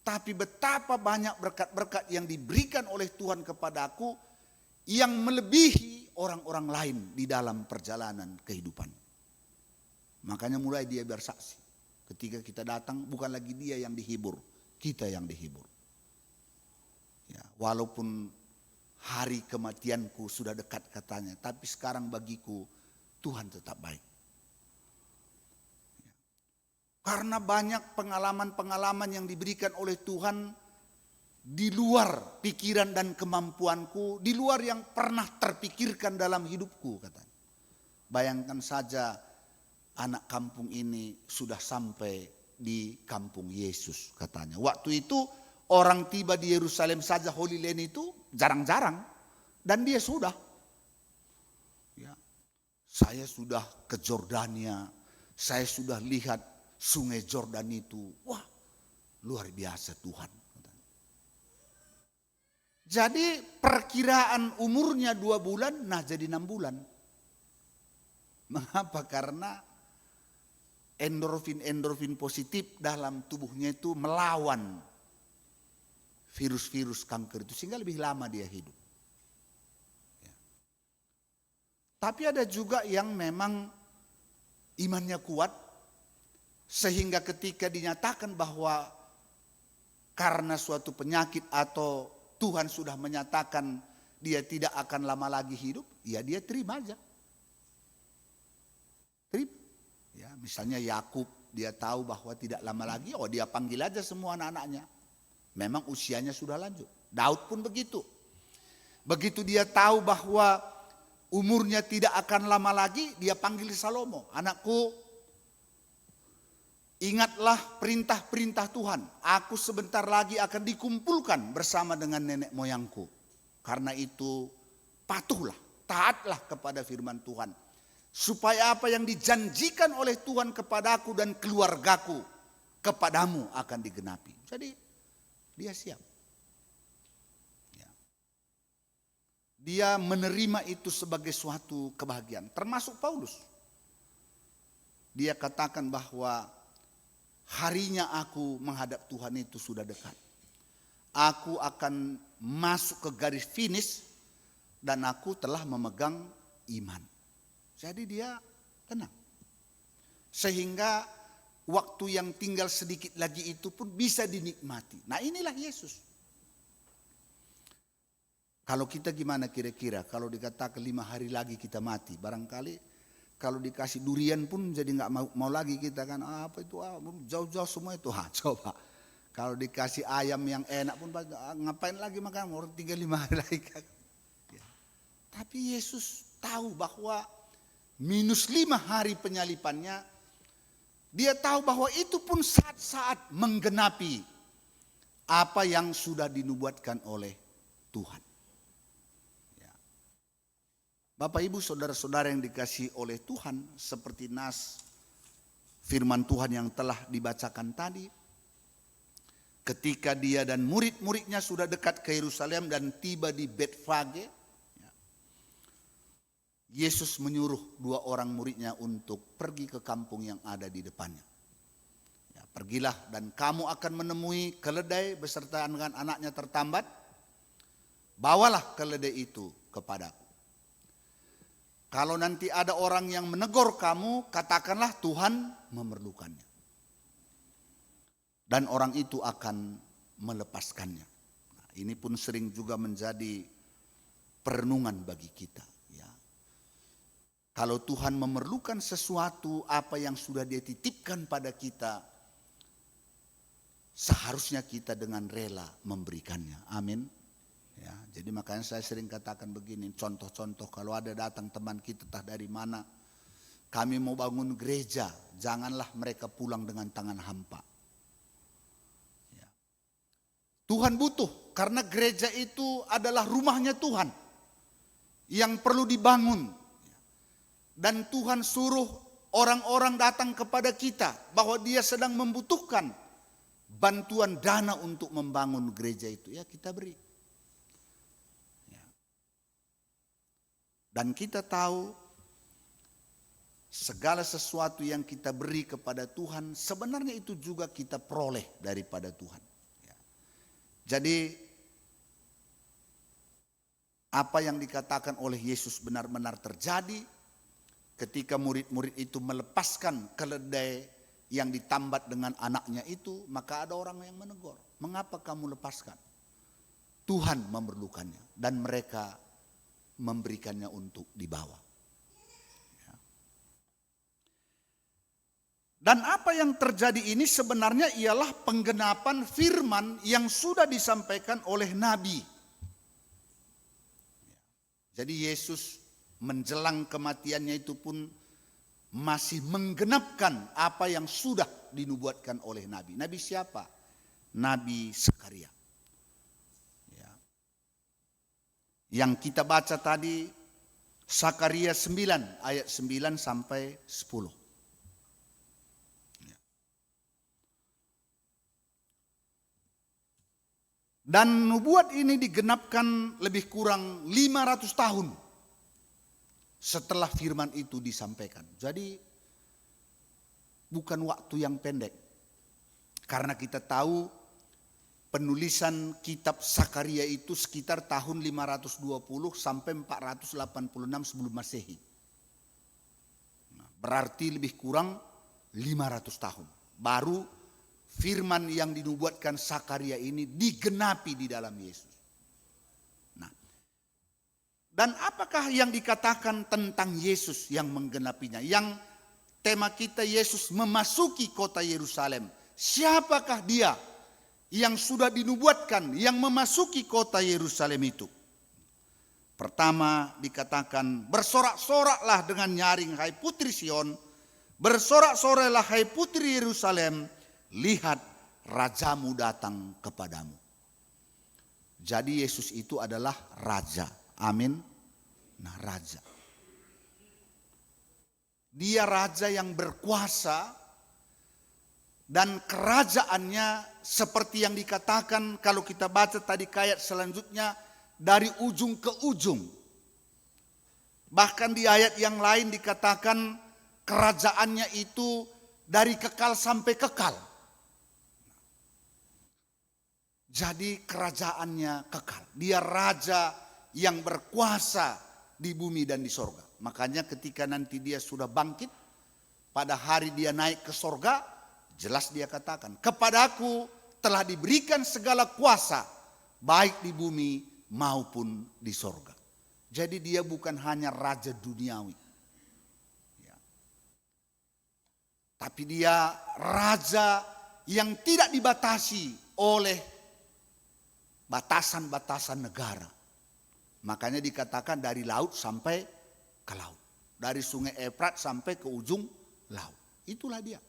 tapi betapa banyak berkat-berkat yang diberikan oleh Tuhan kepadaku yang melebihi orang-orang lain di dalam perjalanan kehidupan. Makanya mulai dia bersaksi. Ketika kita datang bukan lagi dia yang dihibur, kita yang dihibur. Ya, walaupun hari kematianku sudah dekat katanya, tapi sekarang bagiku Tuhan tetap baik. Ya. Karena banyak pengalaman-pengalaman yang diberikan oleh Tuhan di luar pikiran dan kemampuanku, di luar yang pernah terpikirkan dalam hidupku katanya. Bayangkan saja anak kampung ini sudah sampai di kampung Yesus katanya. Waktu itu orang tiba di Yerusalem saja Holy Land itu jarang-jarang. Dan dia sudah. Ya, saya sudah ke Jordania. Saya sudah lihat sungai Jordan itu. Wah, luar biasa Tuhan. Jadi perkiraan umurnya 2 bulan, nah jadi 6 bulan. Mengapa? Karena endorfin positif dalam tubuhnya itu melawan virus-virus kanker itu, sehingga lebih lama dia hidup. Ya. Tapi ada juga yang memang imannya kuat, sehingga ketika dinyatakan bahwa karena suatu penyakit atau Tuhan sudah menyatakan dia tidak akan lama lagi hidup, ya dia terima aja. Terima. Ya, misalnya Yakub, dia tahu bahwa tidak lama lagi, oh dia panggil aja semua anak-anaknya. Memang usianya sudah lanjut. Daud pun begitu. Begitu dia tahu bahwa umurnya tidak akan lama lagi, dia panggil Salomo, anakku, ingatlah perintah-perintah Tuhan. Aku sebentar lagi akan dikumpulkan bersama dengan nenek moyangku. Karena itu patuhlah, taatlah kepada firman Tuhan. Supaya apa yang dijanjikan oleh Tuhan kepadaku dan keluargaku, kepadamu akan digenapi. Jadi dia siap. Ya. Dia menerima itu sebagai suatu kebahagiaan. Termasuk Paulus. Dia katakan bahwa harinya aku menghadap Tuhan itu sudah dekat. Aku akan masuk ke garis finish dan aku telah memegang iman. Jadi dia tenang. Sehingga waktu yang tinggal sedikit lagi itu pun bisa dinikmati. Nah inilah Yesus. Kalau kita gimana kira-kira? Kalau dikatakan 5 hari lagi kita mati. Barangkali kalau dikasih durian pun jadi nggak mau lagi kita kan. Apa itu? Jauh-jauh semua itu. Coba. Kalau dikasih ayam yang enak pun ngapain lagi makan? Orang 3-5 hari lagi. Ya. Tapi Yesus tahu bahwa -5 hari penyalipannya, dia tahu bahwa itu pun saat-saat menggenapi apa yang sudah dinubuatkan oleh Tuhan. Ya. Bapak Ibu saudara-saudara yang dikasihi oleh Tuhan, seperti nas firman Tuhan yang telah dibacakan tadi, ketika dia dan murid-muridnya sudah dekat ke Yerusalem dan tiba di Betfage, Yesus menyuruh 2 orang muridnya untuk pergi ke kampung yang ada di depannya. Ya, pergilah dan kamu akan menemui keledai beserta dengan anaknya tertambat. Bawalah keledai itu kepadaku. Kalau nanti ada orang yang menegur kamu, katakanlah Tuhan memerlukannya. Dan orang itu akan melepaskannya. Nah, ini pun sering juga menjadi perenungan bagi kita. Kalau Tuhan memerlukan sesuatu apa yang sudah Dia titipkan pada kita, seharusnya kita dengan rela memberikannya. Amin. Ya, jadi makanya saya sering katakan begini, contoh-contoh kalau ada datang teman kita entah dari mana, kami mau bangun gereja, janganlah mereka pulang dengan tangan hampa. Ya. Tuhan butuh, karena gereja itu adalah rumahnya Tuhan yang perlu dibangun. Dan Tuhan suruh orang-orang datang kepada kita bahwa dia sedang membutuhkan bantuan dana untuk membangun gereja itu. Ya kita beri. Ya. Dan kita tahu segala sesuatu yang kita beri kepada Tuhan sebenarnya itu juga kita peroleh daripada Tuhan. Ya. Jadi apa yang dikatakan oleh Yesus benar-benar terjadi. Ketika murid-murid itu melepaskan keledai yang ditambat dengan anaknya itu, maka ada orang yang menegur. Mengapa kamu lepaskan? Tuhan memerlukannya dan mereka memberikannya untuk dibawa. Ya. Dan apa yang terjadi ini sebenarnya ialah penggenapan firman yang sudah disampaikan oleh Nabi. Ya. Jadi Yesus menjelang kematiannya itu pun masih menggenapkan apa yang sudah dinubuatkan oleh Nabi. Nabi siapa? Nabi Sakaria. Ya. Yang kita baca tadi Sakaria 9 ayat 9 sampai 10. Ya. Dan nubuat ini digenapkan lebih kurang 500 tahun. Setelah firman itu disampaikan. Jadi bukan waktu yang pendek. Karena kita tahu penulisan kitab Sakaria itu sekitar tahun 520 sampai 486 sebelum Masehi. Nah, berarti lebih kurang 500 tahun. Baru firman yang dinubuatkan Zakaria ini digenapi di dalam Yesus. Nah, dan apakah yang dikatakan tentang Yesus yang menggenapinya? Yang tema kita Yesus memasuki kota Yerusalem. Siapakah dia yang sudah dinubuatkan yang memasuki kota Yerusalem itu? Pertama dikatakan, bersorak-soraklah dengan nyaring hai putri Sion, bersorak-soraklah hai putri Yerusalem, lihat rajamu datang kepadamu. Jadi Yesus itu adalah raja. Amin. Nah, raja. Dia raja yang berkuasa dan kerajaannya seperti yang dikatakan kalau kita baca tadi ayat selanjutnya, dari ujung ke ujung. Bahkan di ayat yang lain dikatakan kerajaannya itu dari kekal sampai kekal. Jadi kerajaannya kekal. Dia raja yang berkuasa di bumi dan di sorga. Makanya ketika nanti dia sudah bangkit, pada hari dia naik ke sorga, jelas dia katakan, kepadaku telah diberikan segala kuasa, baik di bumi maupun di sorga. Jadi dia bukan hanya raja duniawi. Ya. Tapi dia raja yang tidak dibatasi oleh batasan-batasan negara. Makanya dikatakan dari laut sampai ke laut. Dari sungai Efrat sampai ke ujung laut. Itulah dia.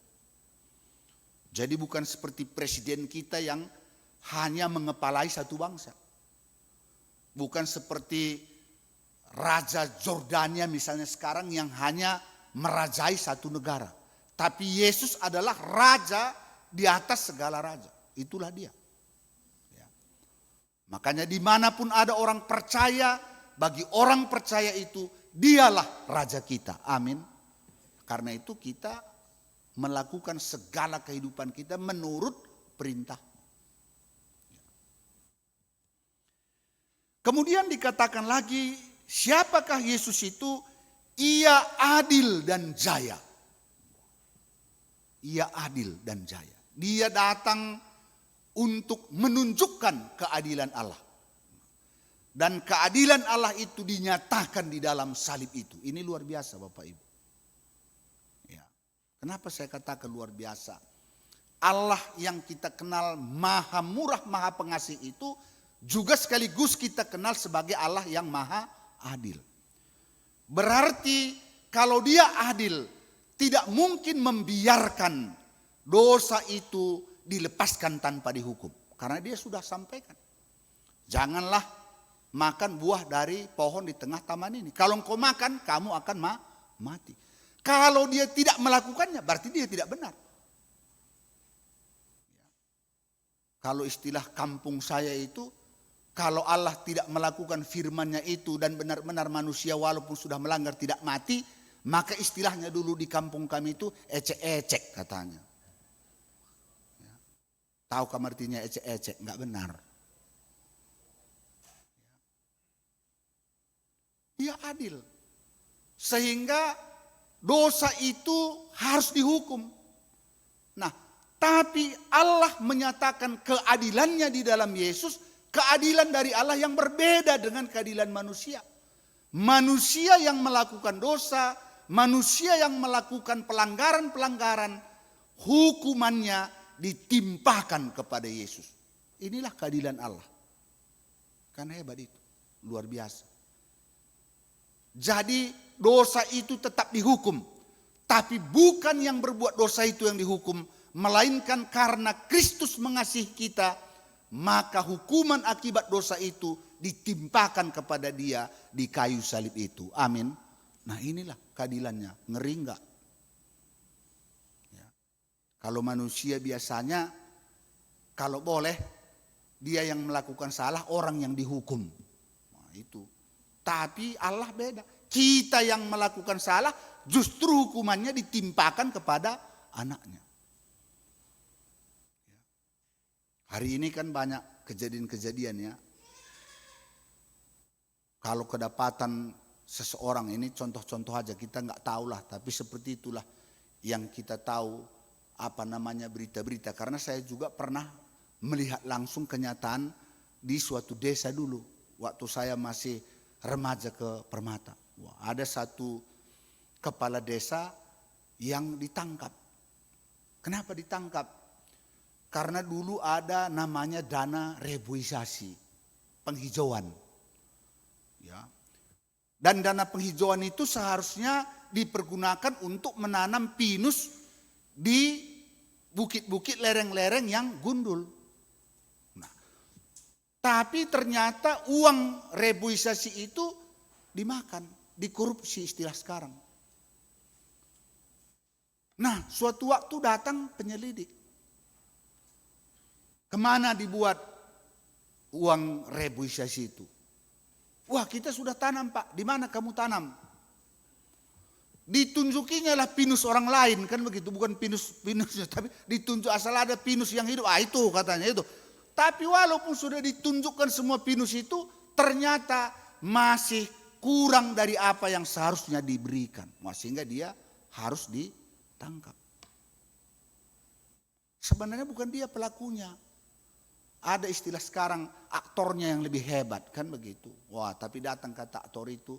Jadi bukan seperti presiden kita yang hanya mengepalai satu bangsa. Bukan seperti Raja Jordania misalnya sekarang yang hanya merajai satu negara. Tapi Yesus adalah raja di atas segala raja. Itulah dia. Ya. Makanya dimanapun ada orang percaya, bagi orang percaya itu dialah raja kita. Amin. Karena itu kita melakukan segala kehidupan kita menurut perintah. Kemudian dikatakan lagi, siapakah Yesus itu? Ia adil dan jaya. Ia adil dan jaya. Dia datang untuk menunjukkan keadilan Allah. Dan keadilan Allah itu dinyatakan di dalam salib itu. Ini luar biasa Bapak Ibu. Ya. Kenapa saya katakan luar biasa? Allah yang kita kenal maha murah, maha pengasih itu juga sekaligus kita kenal sebagai Allah yang maha adil. Berarti kalau dia adil, tidak mungkin membiarkan dosa itu dilepaskan tanpa dihukum. Karena dia sudah sampaikan. Janganlah makan buah dari pohon di tengah taman ini. Kalau engkau makan, kamu akan mati. Kalau dia tidak melakukannya, berarti dia tidak benar. Kalau istilah kampung saya itu, kalau Allah tidak melakukan firman-Nya itu dan benar-benar manusia walaupun sudah melanggar tidak mati, maka istilahnya dulu di kampung kami itu ecek-ecek katanya. Ya. Tahu artinya ecek-ecek? Enggak benar. Dia adil. Sehingga dosa itu harus dihukum. Nah, tapi Allah menyatakan keadilannya di dalam Yesus, keadilan dari Allah yang berbeda dengan keadilan manusia. Manusia yang melakukan dosa, manusia yang melakukan pelanggaran-pelanggaran, hukumannya ditimpakan kepada Yesus. Inilah keadilan Allah. Kan hebat itu, luar biasa. Jadi dosa itu tetap dihukum. Tapi bukan yang berbuat dosa itu yang dihukum, melainkan karena Kristus mengasihi kita, maka hukuman akibat dosa itu ditimpakan kepada dia di kayu salib itu. Amin. Nah inilah keadilannya. Ngeri enggak? Ya. Kalau manusia biasanya, kalau boleh, dia yang melakukan salah, orang yang dihukum. Nah, itu. Tapi Allah beda. Kita yang melakukan salah, justru hukumannya ditimpakan kepada anaknya. Hari ini kan banyak kejadian-kejadian ya. Kalau kedapatan seseorang ini contoh-contoh aja kita nggak tahulah, tapi seperti itulah yang kita tahu berita-berita, karena saya juga pernah melihat langsung kenyataan di suatu desa dulu waktu saya masih remaja ke Permata. Wah, ada satu kepala desa yang ditangkap. Kenapa ditangkap? Karena dulu ada namanya dana reboisasi, penghijauan. Ya. Dan dana penghijauan itu seharusnya dipergunakan untuk menanam pinus di bukit-bukit lereng-lereng yang gundul. Nah, tapi ternyata uang reboisasi itu dimakan, dikorupsi istilah sekarang. Nah, suatu waktu datang penyelidik. Kemana dibuat uang reboisasi itu? Wah, kita sudah tanam, Pak. Di mana kamu tanam? Ditunjukinya lah pinus orang lain, kan begitu, bukan pinusnya, tapi ditunjuk asal ada pinus yang hidup. Itu katanya itu. Tapi walaupun sudah ditunjukkan semua pinus itu, ternyata masih kurang dari apa yang seharusnya diberikan. Sehingga dia harus ditangkap. Sebenarnya bukan dia pelakunya. Ada istilah sekarang, aktornya yang lebih hebat, kan begitu. Wah, tapi datang kata aktor itu,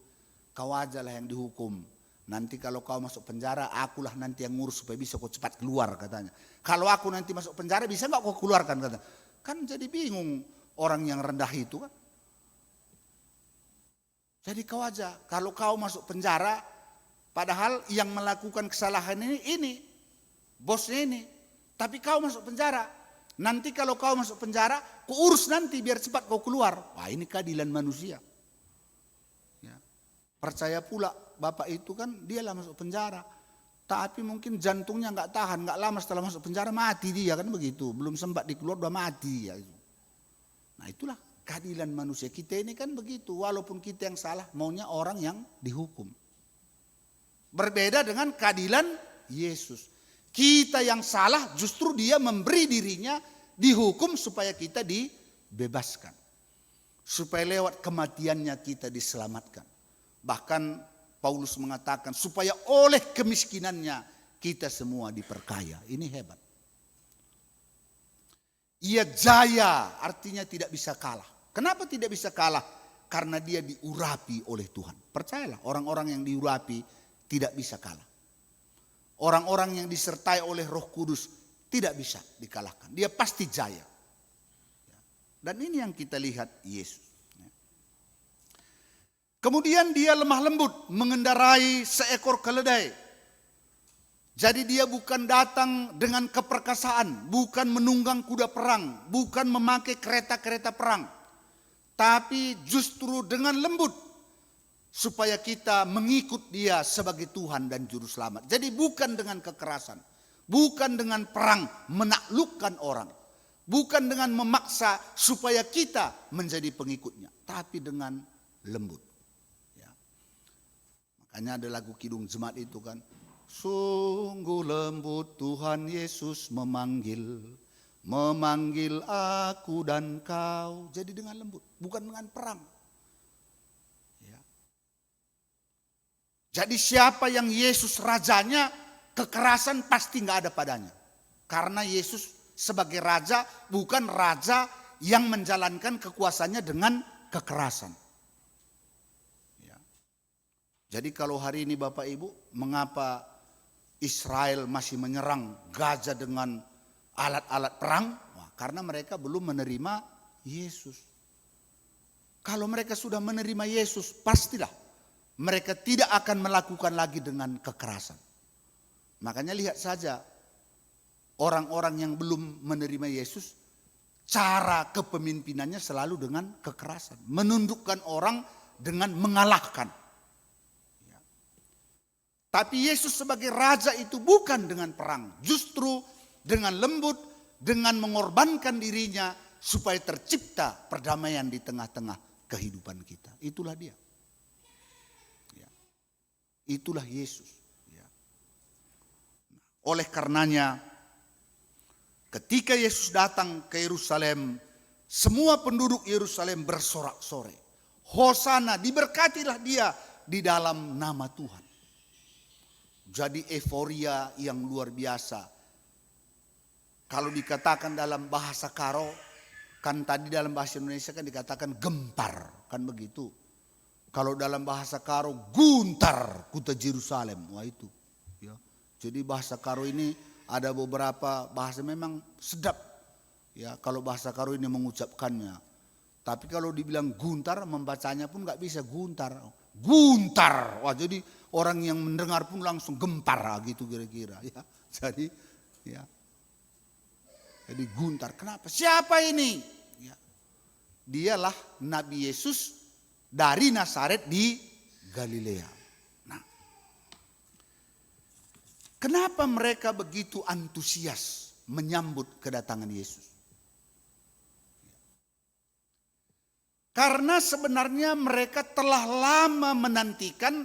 kau aja lah yang dihukum. Nanti kalau kau masuk penjara, akulah nanti yang ngurus supaya bisa kau cepat keluar, katanya. Kalau aku nanti masuk penjara, bisa nggak kau keluarkan, katanya. Kan jadi bingung orang yang rendah itu kan. Jadi kau aja, kalau kau masuk penjara, padahal yang melakukan kesalahan ini bosnya ini. Tapi kau masuk penjara. Nanti kalau kau masuk penjara, kau urus nanti biar cepat kau keluar. Wah, ini keadilan manusia. Ya. Percaya pula bapak itu kan dialah masuk penjara. Tapi mungkin jantungnya nggak tahan, nggak lama setelah masuk penjara mati dia, kan begitu. Belum sempat dikeluar udah mati ya. Nah, itulah keadilan manusia. Kita ini kan begitu, walaupun kita yang salah, maunya orang yang dihukum. Berbeda dengan keadilan Yesus. Kita yang salah justru dia memberi dirinya dihukum supaya kita dibebaskan. Supaya lewat kematiannya kita diselamatkan. Bahkan Paulus mengatakan supaya oleh kemiskinannya kita semua diperkaya. Ini hebat. Ia jaya, artinya tidak bisa kalah. Kenapa tidak bisa kalah? Karena dia diurapi oleh Tuhan. Percayalah, orang-orang yang diurapi tidak bisa kalah. Orang-orang yang disertai oleh Roh Kudus tidak bisa dikalahkan. Dia pasti jaya. Dan ini yang kita lihat Yesus. Kemudian dia lemah lembut mengendarai seekor keledai. Jadi dia bukan datang dengan keperkasaan, bukan menunggang kuda perang, bukan memakai kereta-kereta perang. Tapi justru dengan lembut. Supaya kita mengikut dia sebagai Tuhan dan Juru Selamat. Jadi bukan dengan kekerasan. Bukan dengan perang menaklukkan orang. Bukan dengan memaksa supaya kita menjadi pengikutnya. Tapi dengan lembut. Ya. Makanya ada lagu Kidung Jemaat itu kan. Sungguh lembut Tuhan Yesus memanggil. Memanggil aku dan kau. Jadi dengan lembut. Bukan dengan perang. Jadi siapa yang Yesus rajanya, kekerasan pasti nggak ada padanya. Karena Yesus sebagai raja bukan raja yang menjalankan kekuasaannya dengan kekerasan. Ya. Jadi kalau hari ini Bapak Ibu, mengapa Israel masih menyerang Gaza dengan alat-alat perang? Wah, karena mereka belum menerima Yesus. Kalau mereka sudah menerima Yesus, pastilah mereka tidak akan melakukan lagi dengan kekerasan. Makanya lihat saja orang-orang yang belum menerima Yesus, cara kepemimpinannya selalu dengan kekerasan. Menundukkan orang dengan mengalahkan. Ya. Tapi Yesus sebagai raja itu bukan dengan perang. Justru dengan lembut, dengan mengorbankan dirinya supaya tercipta perdamaian di tengah-tengah kehidupan kita. Itulah dia. Itulah Yesus. Ya. Oleh karenanya, ketika Yesus datang ke Yerusalem, semua penduduk Yerusalem bersorak-sorai. Hosana, diberkatilah dia di dalam nama Tuhan. Jadi euforia yang luar biasa Kalau dikatakan dalam bahasa Karo, kan tadi dalam bahasa Indonesia kan dikatakan gempar, kan begitu. Kalau dalam bahasa Karo, guntar kuta Yerusalem, wah itu. Ya. Jadi bahasa Karo ini ada beberapa bahasa memang sedap. Ya, kalau bahasa Karo ini mengucapkannya. Tapi kalau dibilang guntar, membacanya pun nggak bisa guntar. Guntar, wah jadi orang yang mendengar pun langsung gempar gitu kira-kira. Ya, jadi guntar. Kenapa? Siapa ini? Ya. Dialah Nabi Yesus dari Nazaret di Galilea. Nah, kenapa mereka begitu antusias menyambut kedatangan Yesus? Karena sebenarnya mereka telah lama menantikan,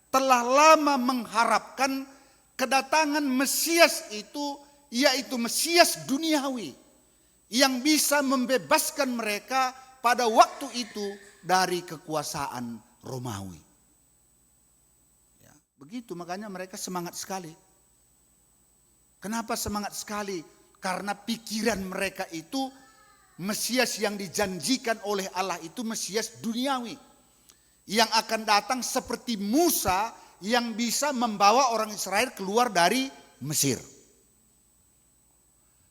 telah lama mengharapkan kedatangan Mesias itu, yaitu Mesias duniawi yang bisa membebaskan mereka pada waktu itu dari kekuasaan Romawi. Ya, begitu makanya mereka semangat sekali. Kenapa semangat sekali? Karena pikiran mereka itu Mesias yang dijanjikan oleh Allah itu Mesias duniawi. Yang akan datang seperti Musa yang bisa membawa orang Israel keluar dari Mesir.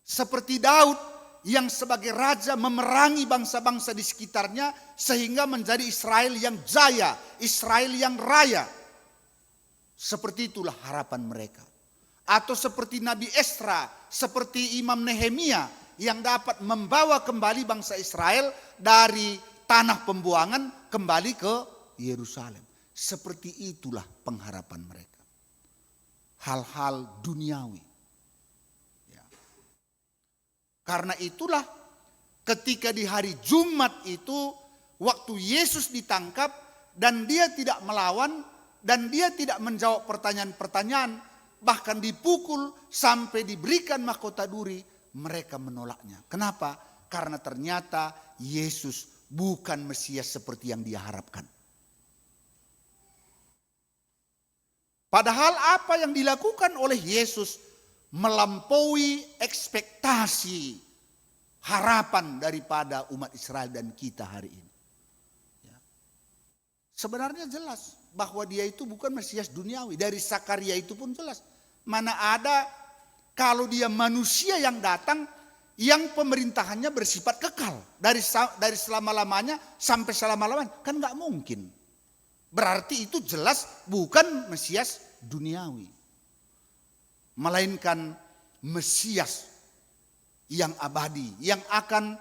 Seperti Daud yang sebagai raja memerangi bangsa-bangsa di sekitarnya sehingga menjadi Israel yang jaya, Israel yang raya. Seperti itulah harapan mereka. Atau seperti Nabi Esra, seperti Imam Nehemia yang dapat membawa kembali bangsa Israel dari tanah pembuangan kembali ke Yerusalem. Seperti itulah pengharapan mereka. Hal-hal duniawi. Ya. Karena itulah ketika di hari Jumat itu waktu Yesus ditangkap dan dia tidak melawan dan dia tidak menjawab pertanyaan-pertanyaan, bahkan dipukul sampai diberikan mahkota duri, mereka menolaknya. Kenapa? Karena ternyata Yesus bukan Mesias seperti yang dia harapkan. Padahal apa yang dilakukan oleh Yesus melampaui ekspektasi, harapan daripada umat Israel dan kita hari ini. Ya. Sebenarnya jelas bahwa dia itu bukan Mesias duniawi. Dari Zakaria itu pun jelas. Mana ada kalau dia manusia yang datang yang pemerintahannya bersifat kekal. Dari selama-lamanya sampai selama-lamanya. Kan gak mungkin. Berarti itu jelas bukan Mesias duniawi. Melainkan Mesias yang abadi. Yang akan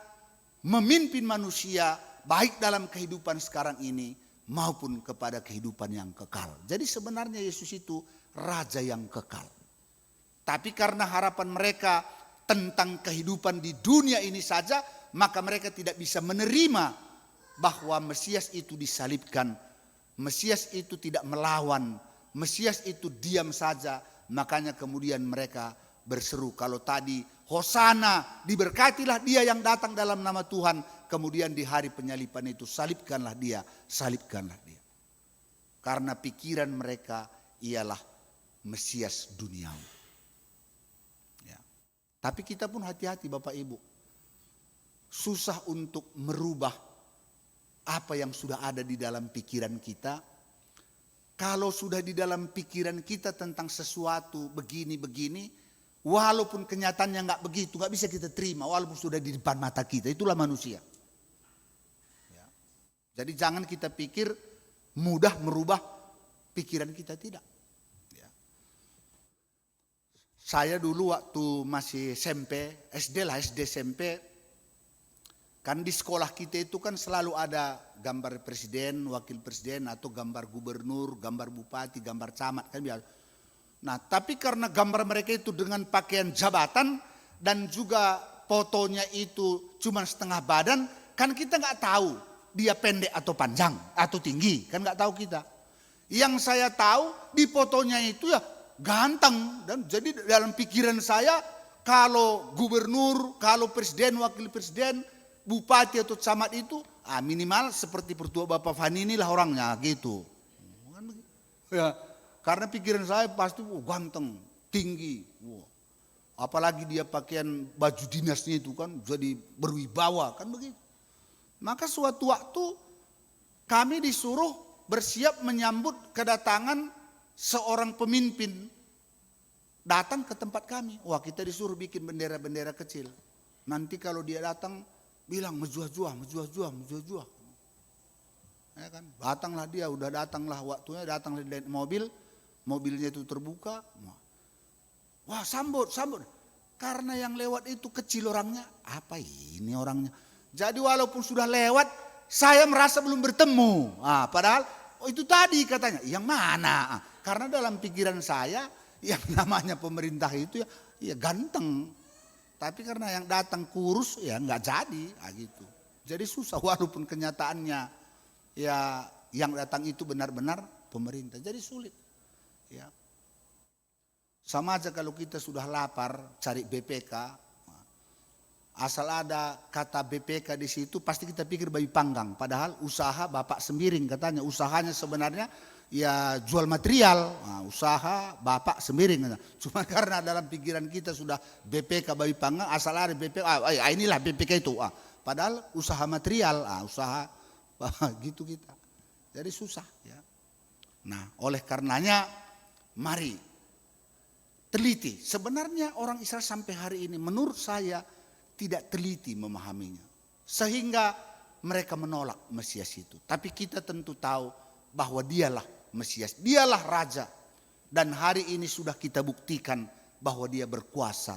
memimpin manusia baik dalam kehidupan sekarang ini maupun kepada kehidupan yang kekal. Jadi sebenarnya Yesus itu Raja yang kekal. Tapi karena harapan mereka tentang kehidupan di dunia ini saja, maka mereka tidak bisa menerima bahwa Mesias itu disalibkan. Mesias itu tidak melawan. Mesias itu diam saja. Makanya kemudian mereka berseru. Kalau tadi Hosana, diberkatilah dia yang datang dalam nama Tuhan. Kemudian di hari penyaliban itu salibkanlah dia, salibkanlah dia. Karena pikiran mereka ialah Mesias duniawi. Ya. Tapi kita pun hati-hati Bapak Ibu. Susah untuk merubah apa yang sudah ada di dalam pikiran kita. Kalau sudah di dalam pikiran kita tentang sesuatu begini-begini, walaupun kenyataannya nggak begitu, nggak bisa kita terima, walaupun sudah di depan mata kita, itulah manusia. Ya. Jadi jangan kita pikir mudah merubah pikiran kita, tidak. Ya. Saya dulu waktu masih SMP, SD SMP, kan di sekolah kita itu kan selalu ada gambar presiden, wakil presiden, atau gambar gubernur, gambar bupati, gambar camat, kan biasa. Nah, tapi karena gambar mereka itu dengan pakaian jabatan dan juga fotonya itu cuma setengah badan, kan kita nggak tahu dia pendek atau panjang atau tinggi, kan nggak tahu kita. Yang saya tahu di fotonya itu ya ganteng, dan jadi dalam pikiran saya kalau gubernur, kalau presiden, wakil presiden, bupati atau camat itu minimal seperti pertua Bapak Fani inilah orangnya gitu. Ya. Karena pikiran saya pasti ganteng, tinggi. Apalagi dia pakaian baju dinasnya itu kan jadi berwibawa kan begitu. Maka suatu waktu kami disuruh bersiap menyambut kedatangan seorang pemimpin datang ke tempat kami. Wah, kita disuruh bikin bendera-bendera kecil. Nanti kalau dia datang bilang menjuah-juah. Ya kan? Datanglah dia, udah datanglah waktunya, datanglah di mobil, mobilnya itu terbuka. Wah, sambut. Karena yang lewat itu kecil orangnya, apa ini orangnya? Jadi walaupun sudah lewat, saya merasa belum bertemu. Padahal itu tadi katanya, yang mana? Karena dalam pikiran saya, yang namanya pemerintah itu ya ganteng. Tapi karena yang datang kurus, ya nggak jadi, gitu. Jadi susah walaupun kenyataannya, ya yang datang itu benar-benar pemerintah. Jadi sulit. Ya. Sama aja kalau kita sudah lapar cari BPK, asal ada kata BPK di situ pasti kita pikir bayi panggang. Padahal usaha Bapak Sembiring katanya, usahanya sebenarnya ya jual material, usaha Bapak Sembiring. Cuma karena dalam pikiran kita sudah BPK bayi panggang, asal ada BPK, inilah BPK itu. Padahal usaha material, usaha gitu kita. Jadi susah ya. Nah, oleh karenanya mari teliti. Sebenarnya orang Israel sampai hari ini menurut saya tidak teliti memahaminya. Sehingga mereka menolak Mesias itu. Tapi kita tentu tahu bahwa dialah Mesias. Dialah Raja. Dan hari ini sudah kita buktikan bahwa dia berkuasa.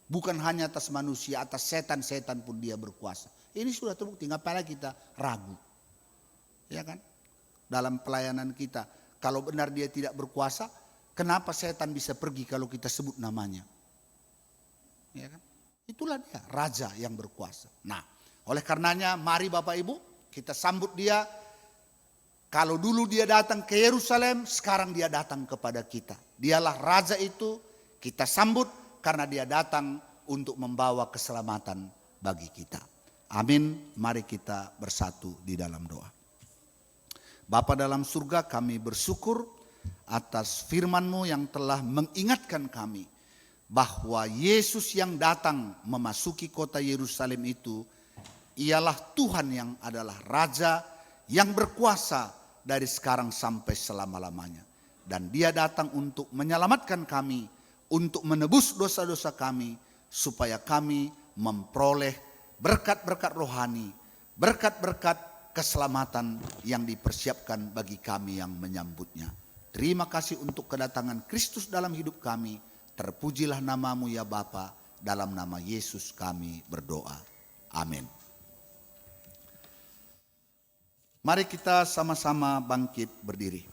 Bukan hanya atas manusia, atas setan-setan pun dia berkuasa. Ini sudah terbukti. Ngapain kita ragu. Ya kan? Dalam pelayanan kita. Kalau benar dia tidak berkuasa, kenapa setan bisa pergi kalau kita sebut namanya? Ya kan? Itulah dia, Raja yang berkuasa. Nah, oleh karenanya mari Bapak Ibu kita sambut dia. Kalau dulu dia datang ke Yerusalem, sekarang dia datang kepada kita. Dialah Raja itu, kita sambut karena dia datang untuk membawa keselamatan bagi kita. Amin, mari kita bersatu di dalam doa. Bapa dalam surga, kami bersyukur atas firman-Mu yang telah mengingatkan kami bahwa Yesus yang datang memasuki kota Yerusalem itu ialah Tuhan yang adalah Raja yang berkuasa dari sekarang sampai selama-lamanya. Dan dia datang untuk menyelamatkan kami, untuk menebus dosa-dosa kami, supaya kami memperoleh berkat-berkat rohani, berkat-berkat keselamatan yang dipersiapkan bagi kami yang menyambutnya. Terima kasih untuk kedatangan Kristus dalam hidup kami. Terpujilah nama-Mu ya Bapa, dalam nama Yesus kami berdoa. Amin. Mari kita sama-sama bangkit berdiri.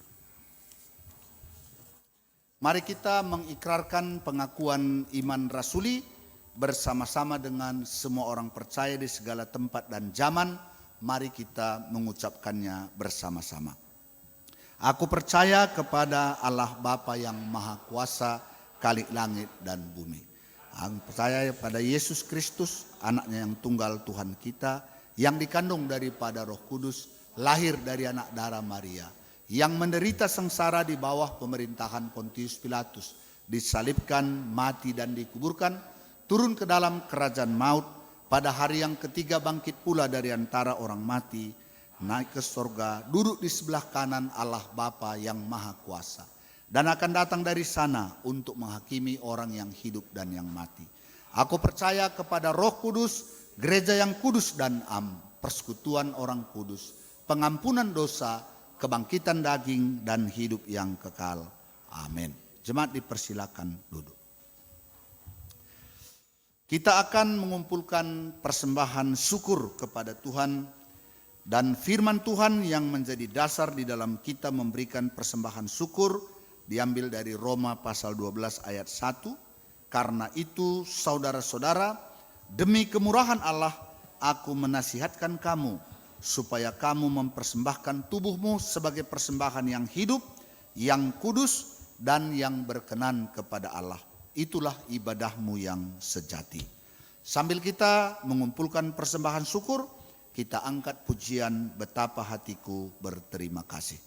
Mari kita mengikrarkan pengakuan iman rasuli bersama-sama dengan semua orang percaya di segala tempat dan zaman. Mari kita mengucapkannya bersama-sama. Aku percaya kepada Allah Bapa yang Maha Kuasa, Khalik langit dan bumi. Aku percaya pada Yesus Kristus, anaknya yang tunggal Tuhan kita, yang dikandung daripada Roh Kudus, lahir dari anak darah Maria, yang menderita sengsara di bawah pemerintahan Pontius Pilatus, disalibkan, mati dan dikuburkan, turun ke dalam kerajaan maut, pada hari yang ketiga bangkit pula dari antara orang mati, naik ke sorga, duduk di sebelah kanan Allah Bapa yang Maha Kuasa, dan akan datang dari sana untuk menghakimi orang yang hidup dan yang mati. Aku percaya kepada Roh Kudus, gereja yang kudus dan persekutuan orang kudus, pengampunan dosa, kebangkitan daging dan hidup yang kekal. Amin. Jemaat dipersilakan duduk. Kita akan mengumpulkan persembahan syukur kepada Tuhan, dan firman Tuhan yang menjadi dasar di dalam kita memberikan persembahan syukur diambil dari Roma pasal 12 ayat 1. Karena itu saudara-saudara, demi kemurahan Allah aku menasihatkan kamu supaya kamu mempersembahkan tubuhmu sebagai persembahan yang hidup, yang kudus dan yang berkenan kepada Allah. Itulah ibadahmu yang sejati. Sambil kita mengumpulkan persembahan syukur, kita angkat pujian betapa hatiku berterima kasih.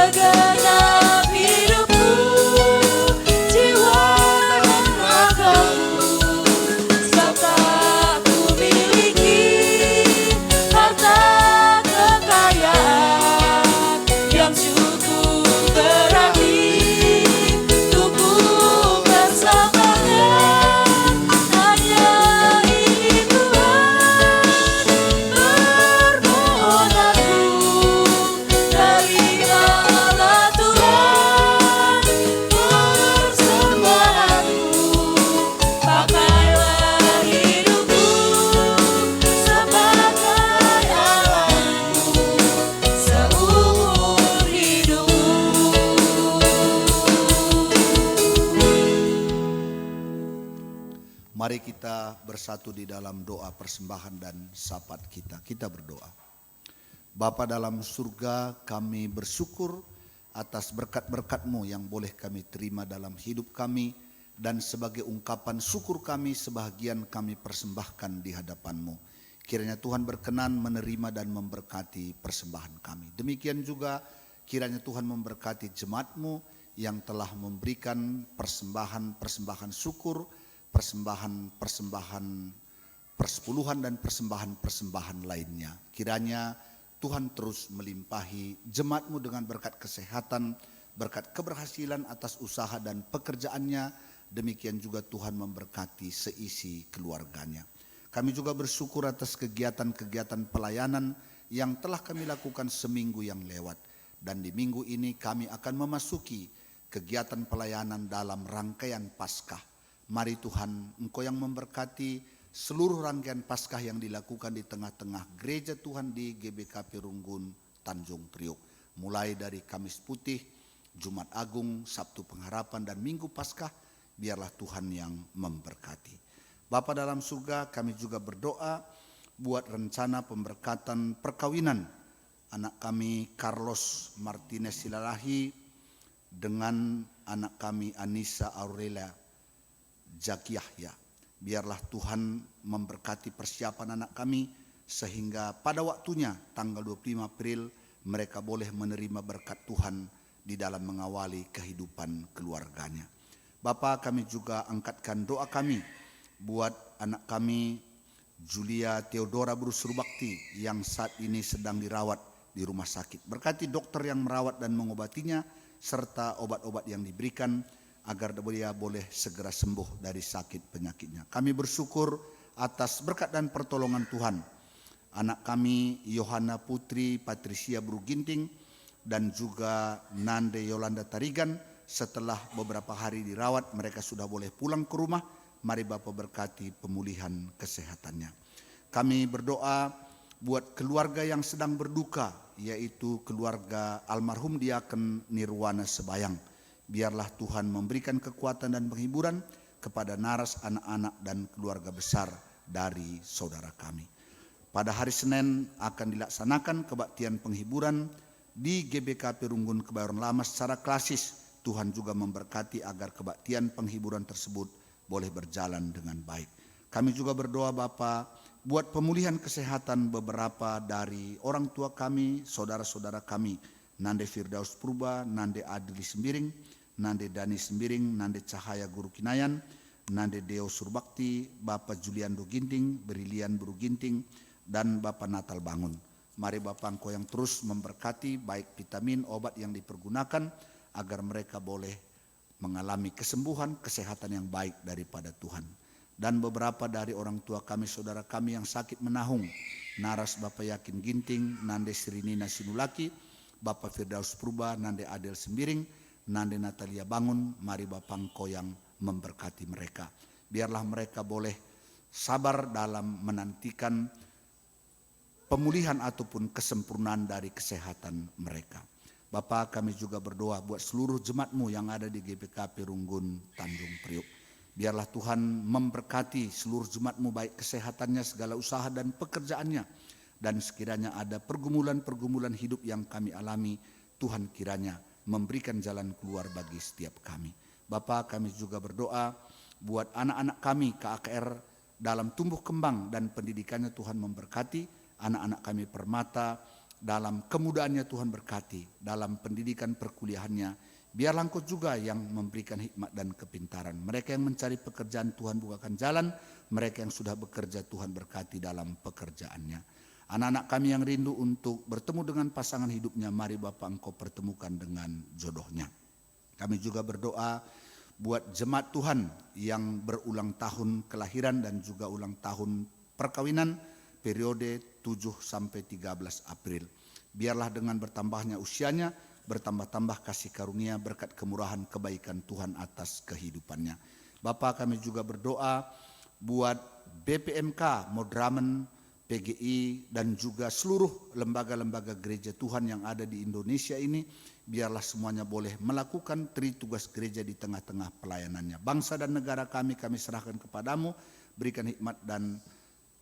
segenap hidupku, jiwa dan ragaku, sebab tak ku miliki harta kekayaan yang cukup berarti untuk ku persembahkan. Hanya ingin Tuhan permohonanku, terimalah Tuhan persembahanku, pakailah hidupku sebagai alatmu seumur hidupku. Mari kita bersatu di dalam doa persembahan dan syafaat kita. Kita berdoa. Bapa dalam surga, kami bersyukur atas berkat-berkat-Mu yang boleh kami terima dalam hidup kami, dan sebagai ungkapan syukur kami, sebahagian kami persembahkan di hadapan-Mu. Kiranya Tuhan berkenan menerima dan memberkati persembahan kami. Demikian juga kiranya Tuhan memberkati jemaat-Mu yang telah memberikan persembahan syukur, persembahan persepuluhan dan persembahan lainnya. Kiranya Tuhan terus melimpahi jemaat-Mu dengan berkat kesehatan, berkat keberhasilan atas usaha dan pekerjaannya. Demikian juga Tuhan memberkati seisi keluarganya. Kami juga bersyukur atas kegiatan-kegiatan pelayanan yang telah kami lakukan seminggu yang lewat. Dan di minggu ini kami akan memasuki kegiatan pelayanan dalam rangkaian Paskah. Mari Tuhan, Engkau yang memberkati seluruh rangkaian Paskah yang dilakukan di tengah-tengah gereja Tuhan di GBKP Runggun Tanjung Priok. Mulai dari Kamis Putih, Jumat Agung, Sabtu Pengharapan, dan Minggu Paskah, biarlah Tuhan yang memberkati. Bapa dalam surga, kami juga berdoa buat rencana pemberkatan perkawinan anak kami Carlos Martinez Silalahi dengan anak kami Anissa Aurelia Jaki Yahya. Biarlah Tuhan memberkati persiapan anak kami sehingga pada waktunya tanggal 25 April mereka boleh menerima berkat Tuhan di dalam mengawali kehidupan keluarganya. Bapa, kami juga angkatkan doa kami buat anak kami Julia Theodora Berusurbakti yang saat ini sedang dirawat di rumah sakit. Berkati dokter yang merawat dan mengobatinya serta obat-obat yang diberikan agar dia boleh segera sembuh dari sakit penyakitnya. Kami bersyukur atas berkat dan pertolongan Tuhan. Anak kami Yohana Putri Patricia Bruginting dan juga Nande Yolanda Tarigan setelah beberapa hari dirawat mereka sudah boleh pulang ke rumah. Mari Bapa berkati pemulihan kesehatannya. Kami berdoa buat keluarga yang sedang berduka, yaitu keluarga almarhum Diaken Nirwana Sebayang. Biarlah Tuhan memberikan kekuatan dan penghiburan kepada naras anak-anak dan keluarga besar dari saudara kami. Pada hari Senin akan dilaksanakan kebaktian penghiburan di GBKP Runggun Kebayoran Lama secara klasis. Tuhan juga memberkati agar kebaktian penghiburan tersebut boleh berjalan dengan baik. Kami juga berdoa Bapa buat pemulihan kesehatan beberapa dari orang tua kami, saudara-saudara kami, Nande Firdaus Purba, Nande Adli Sembiring, Nande Dani Sembiring, Nande Cahaya Guru Kinayan, Nande Deo Surbakti, Bapak Juliando Ginting, Brilian Buru Ginting, dan Bapak Natal Bangun. Mari Bapak Engkau yang terus memberkati baik vitamin, obat yang dipergunakan agar mereka boleh mengalami kesembuhan, kesehatan yang baik daripada Tuhan. Dan beberapa dari orang tua kami, saudara kami yang sakit menahung, naras Bapak Yakin Ginting, Nande Sirinina Sinulaki, Bapak Firdaus Purba, Nande Adel Sembiring, Nande Natalia Bangun, mari Bapa Engkau yang memberkati mereka. Biarlah mereka boleh sabar dalam menantikan pemulihan ataupun kesempurnaan dari kesehatan mereka. Bapa, kami juga berdoa buat seluruh jemaat-Mu yang ada di GBKP Runggun Tanjung Priok. Biarlah Tuhan memberkati seluruh jemaat-Mu baik kesehatannya, segala usaha dan pekerjaannya. Dan sekiranya ada pergumulan-pergumulan hidup yang kami alami, Tuhan kiranya memberikan jalan keluar bagi setiap kami. Bapa, kami juga berdoa buat anak-anak kami KAKR dalam tumbuh kembang dan pendidikannya Tuhan memberkati. Anak-anak kami Permata, dalam kemudaannya Tuhan berkati, dalam pendidikan perkuliahannya. Biarlah Engkau juga yang memberikan hikmat dan kepintaran. Mereka yang mencari pekerjaan, Tuhan bukakan jalan. Mereka yang sudah bekerja, Tuhan berkati dalam pekerjaannya. Anak-anak kami yang rindu untuk bertemu dengan pasangan hidupnya, mari Bapa Engkau pertemukan dengan jodohnya. Kami juga berdoa buat jemaat Tuhan yang berulang tahun kelahiran dan juga ulang tahun perkawinan periode 7 sampai 13 April. Biarlah dengan bertambahnya usianya, bertambah-tambah kasih karunia, berkat kemurahan, kebaikan Tuhan atas kehidupannya. Bapa, kami juga berdoa buat BPMK, Modramen, PGI, dan juga seluruh lembaga-lembaga gereja Tuhan yang ada di Indonesia ini. Biarlah semuanya boleh melakukan tugas gereja di tengah-tengah pelayanannya. Bangsa dan negara kami serahkan kepadamu, berikan hikmat dan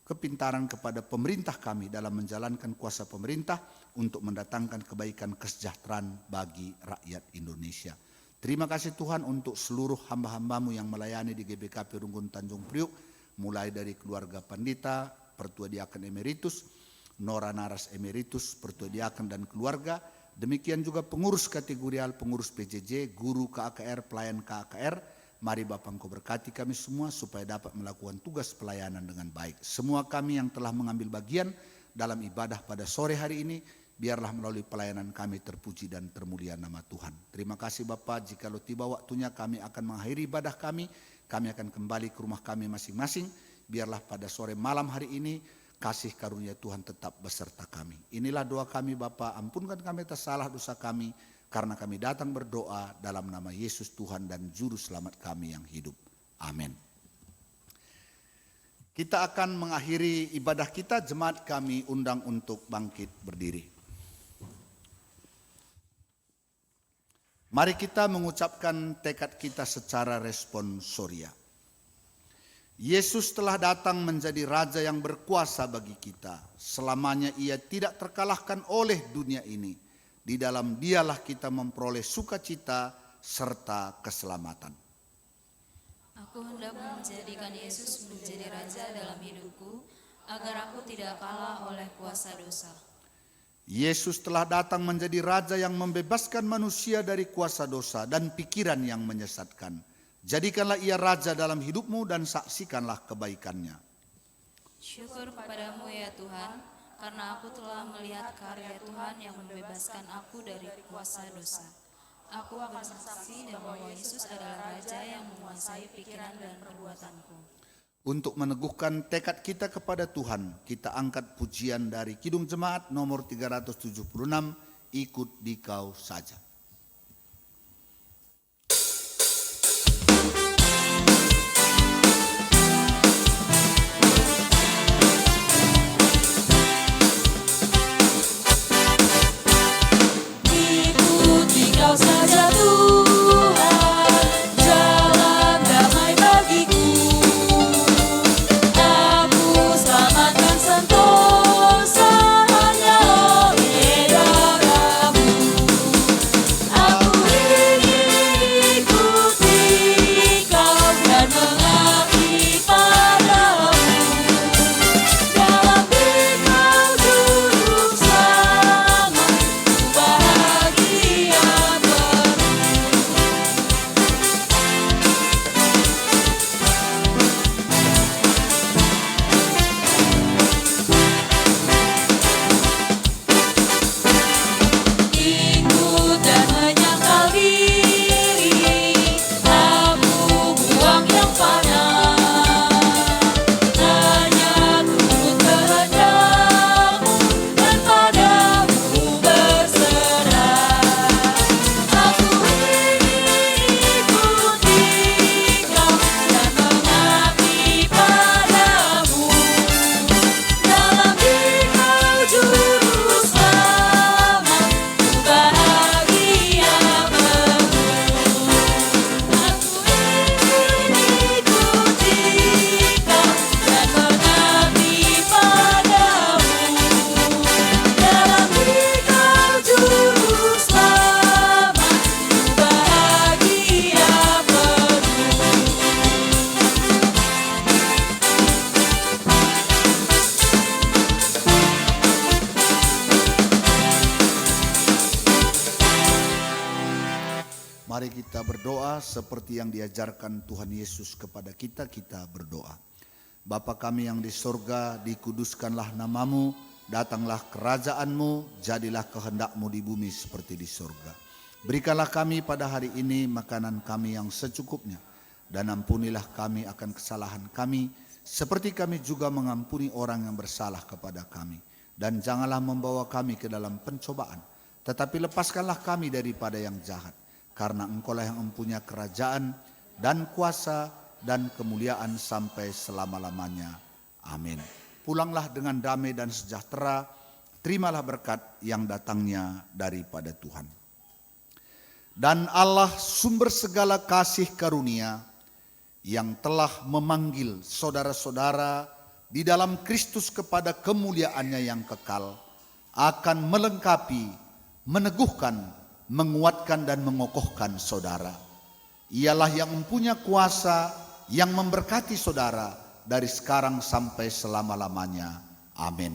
kepintaran kepada pemerintah kami dalam menjalankan kuasa pemerintah untuk mendatangkan kebaikan kesejahteraan bagi rakyat Indonesia. Terima kasih Tuhan untuk seluruh hamba-hambamu yang melayani di GBKP Runggun Tanjung Priuk, mulai dari keluarga Pandita, Pertua Diaken Emeritus, Nora Naras Emeritus, Pertua Diaken dan keluarga. Demikian juga pengurus kategorial, pengurus PJJ, guru KAKR, pelayan KAKR. Mari Bapa Engkau berkati kami semua supaya dapat melakukan tugas pelayanan dengan baik. Semua kami yang telah mengambil bagian dalam ibadah pada sore hari ini, biarlah melalui pelayanan kami terpuji dan termulia nama Tuhan. Terima kasih Bapa, jikalau tiba waktunya kami akan mengakhiri ibadah kami akan kembali ke rumah kami masing-masing. Biarlah pada sore malam hari ini kasih karunia Tuhan tetap beserta kami. Inilah doa kami Bapa, ampunkan kami atas salah dosa kami, karena kami datang berdoa dalam nama Yesus Tuhan dan Juru Selamat kami yang hidup. Amin. Kita akan mengakhiri ibadah kita, jemaat kami undang untuk bangkit berdiri. Mari kita mengucapkan tekad kita secara responsoria. Yesus telah datang menjadi Raja yang berkuasa bagi kita. Selamanya Ia tidak terkalahkan oleh dunia ini. Di dalam Dialah kita memperoleh sukacita serta keselamatan. Aku hendak menjadikan Yesus menjadi Raja dalam hidupku, agar aku tidak kalah oleh kuasa dosa. Yesus telah datang menjadi Raja yang membebaskan manusia dari kuasa dosa dan pikiran yang menyesatkan. Jadikanlah Ia Raja dalam hidupmu dan saksikanlah kebaikannya. Syukur kepadamu ya Tuhan, karena aku telah melihat karya Tuhan yang membebaskan aku dari kuasa dosa. Aku akan bersaksi bahwa Yesus adalah Raja yang menguasai pikiran dan perbuatanku. Untuk meneguhkan tekad kita kepada Tuhan, kita angkat pujian dari Kidung Jemaat nomor 376, Ikut Dikau Saja. Kau saja Tuhan, jalan damai bagiku. Aku selamatkan sentosa hanya oleh darah-Mu. Mari kita berdoa seperti yang diajarkan Tuhan Yesus kepada kita, kita berdoa. Bapa kami yang di surga, dikuduskanlah namamu, datanglah kerajaan-Mu, jadilah kehendak-Mu di bumi seperti di surga. Berikanlah kami pada hari ini makanan kami yang secukupnya, dan ampunilah kami akan kesalahan kami, seperti kami juga mengampuni orang yang bersalah kepada kami. Dan janganlah membawa kami ke dalam pencobaan, tetapi lepaskanlah kami daripada yang jahat. Karena Engkaulah yang mempunyai kerajaan dan kuasa dan kemuliaan sampai selama-lamanya. Amin. Pulanglah dengan damai dan sejahtera, terimalah berkat yang datangnya daripada Tuhan. Dan Allah sumber segala kasih karunia, yang telah memanggil saudara-saudara di dalam Kristus kepada kemuliaannya yang kekal, akan melengkapi, meneguhkan, menguatkan dan mengokohkan saudara. Ialah yang mempunyai kuasa yang memberkati saudara dari sekarang sampai selama-lamanya. Amin.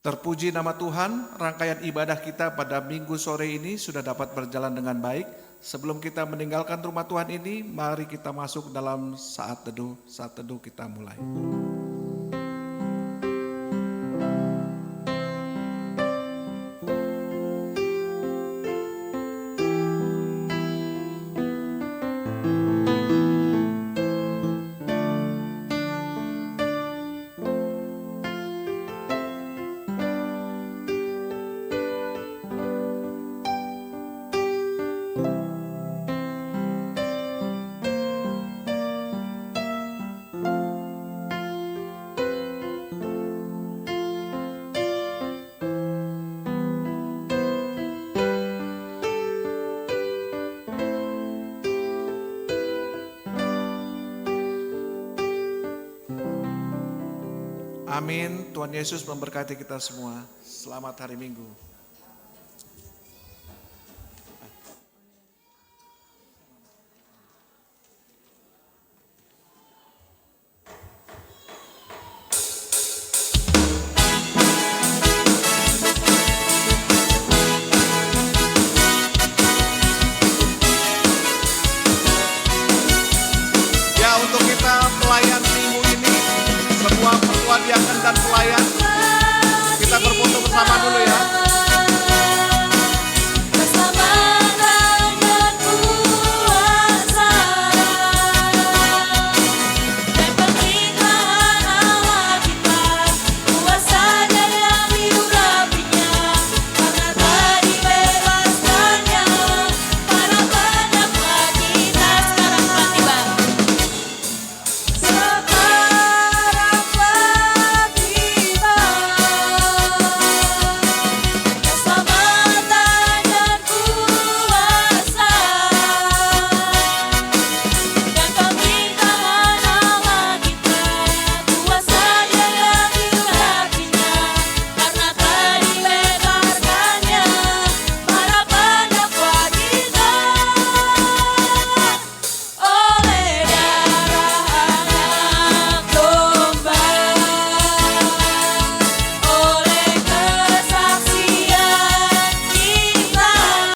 Terpuji nama Tuhan, rangkaian ibadah kita pada minggu sore ini sudah dapat berjalan dengan baik. Sebelum kita meninggalkan rumah Tuhan ini, mari kita masuk dalam saat teduh. Saat teduh kita mulai. Amin. Tuhan Yesus memberkati kita semua. Selamat hari Minggu. Ya, untuk kita pelayan minggu ini, semua perwakilan dan pelayan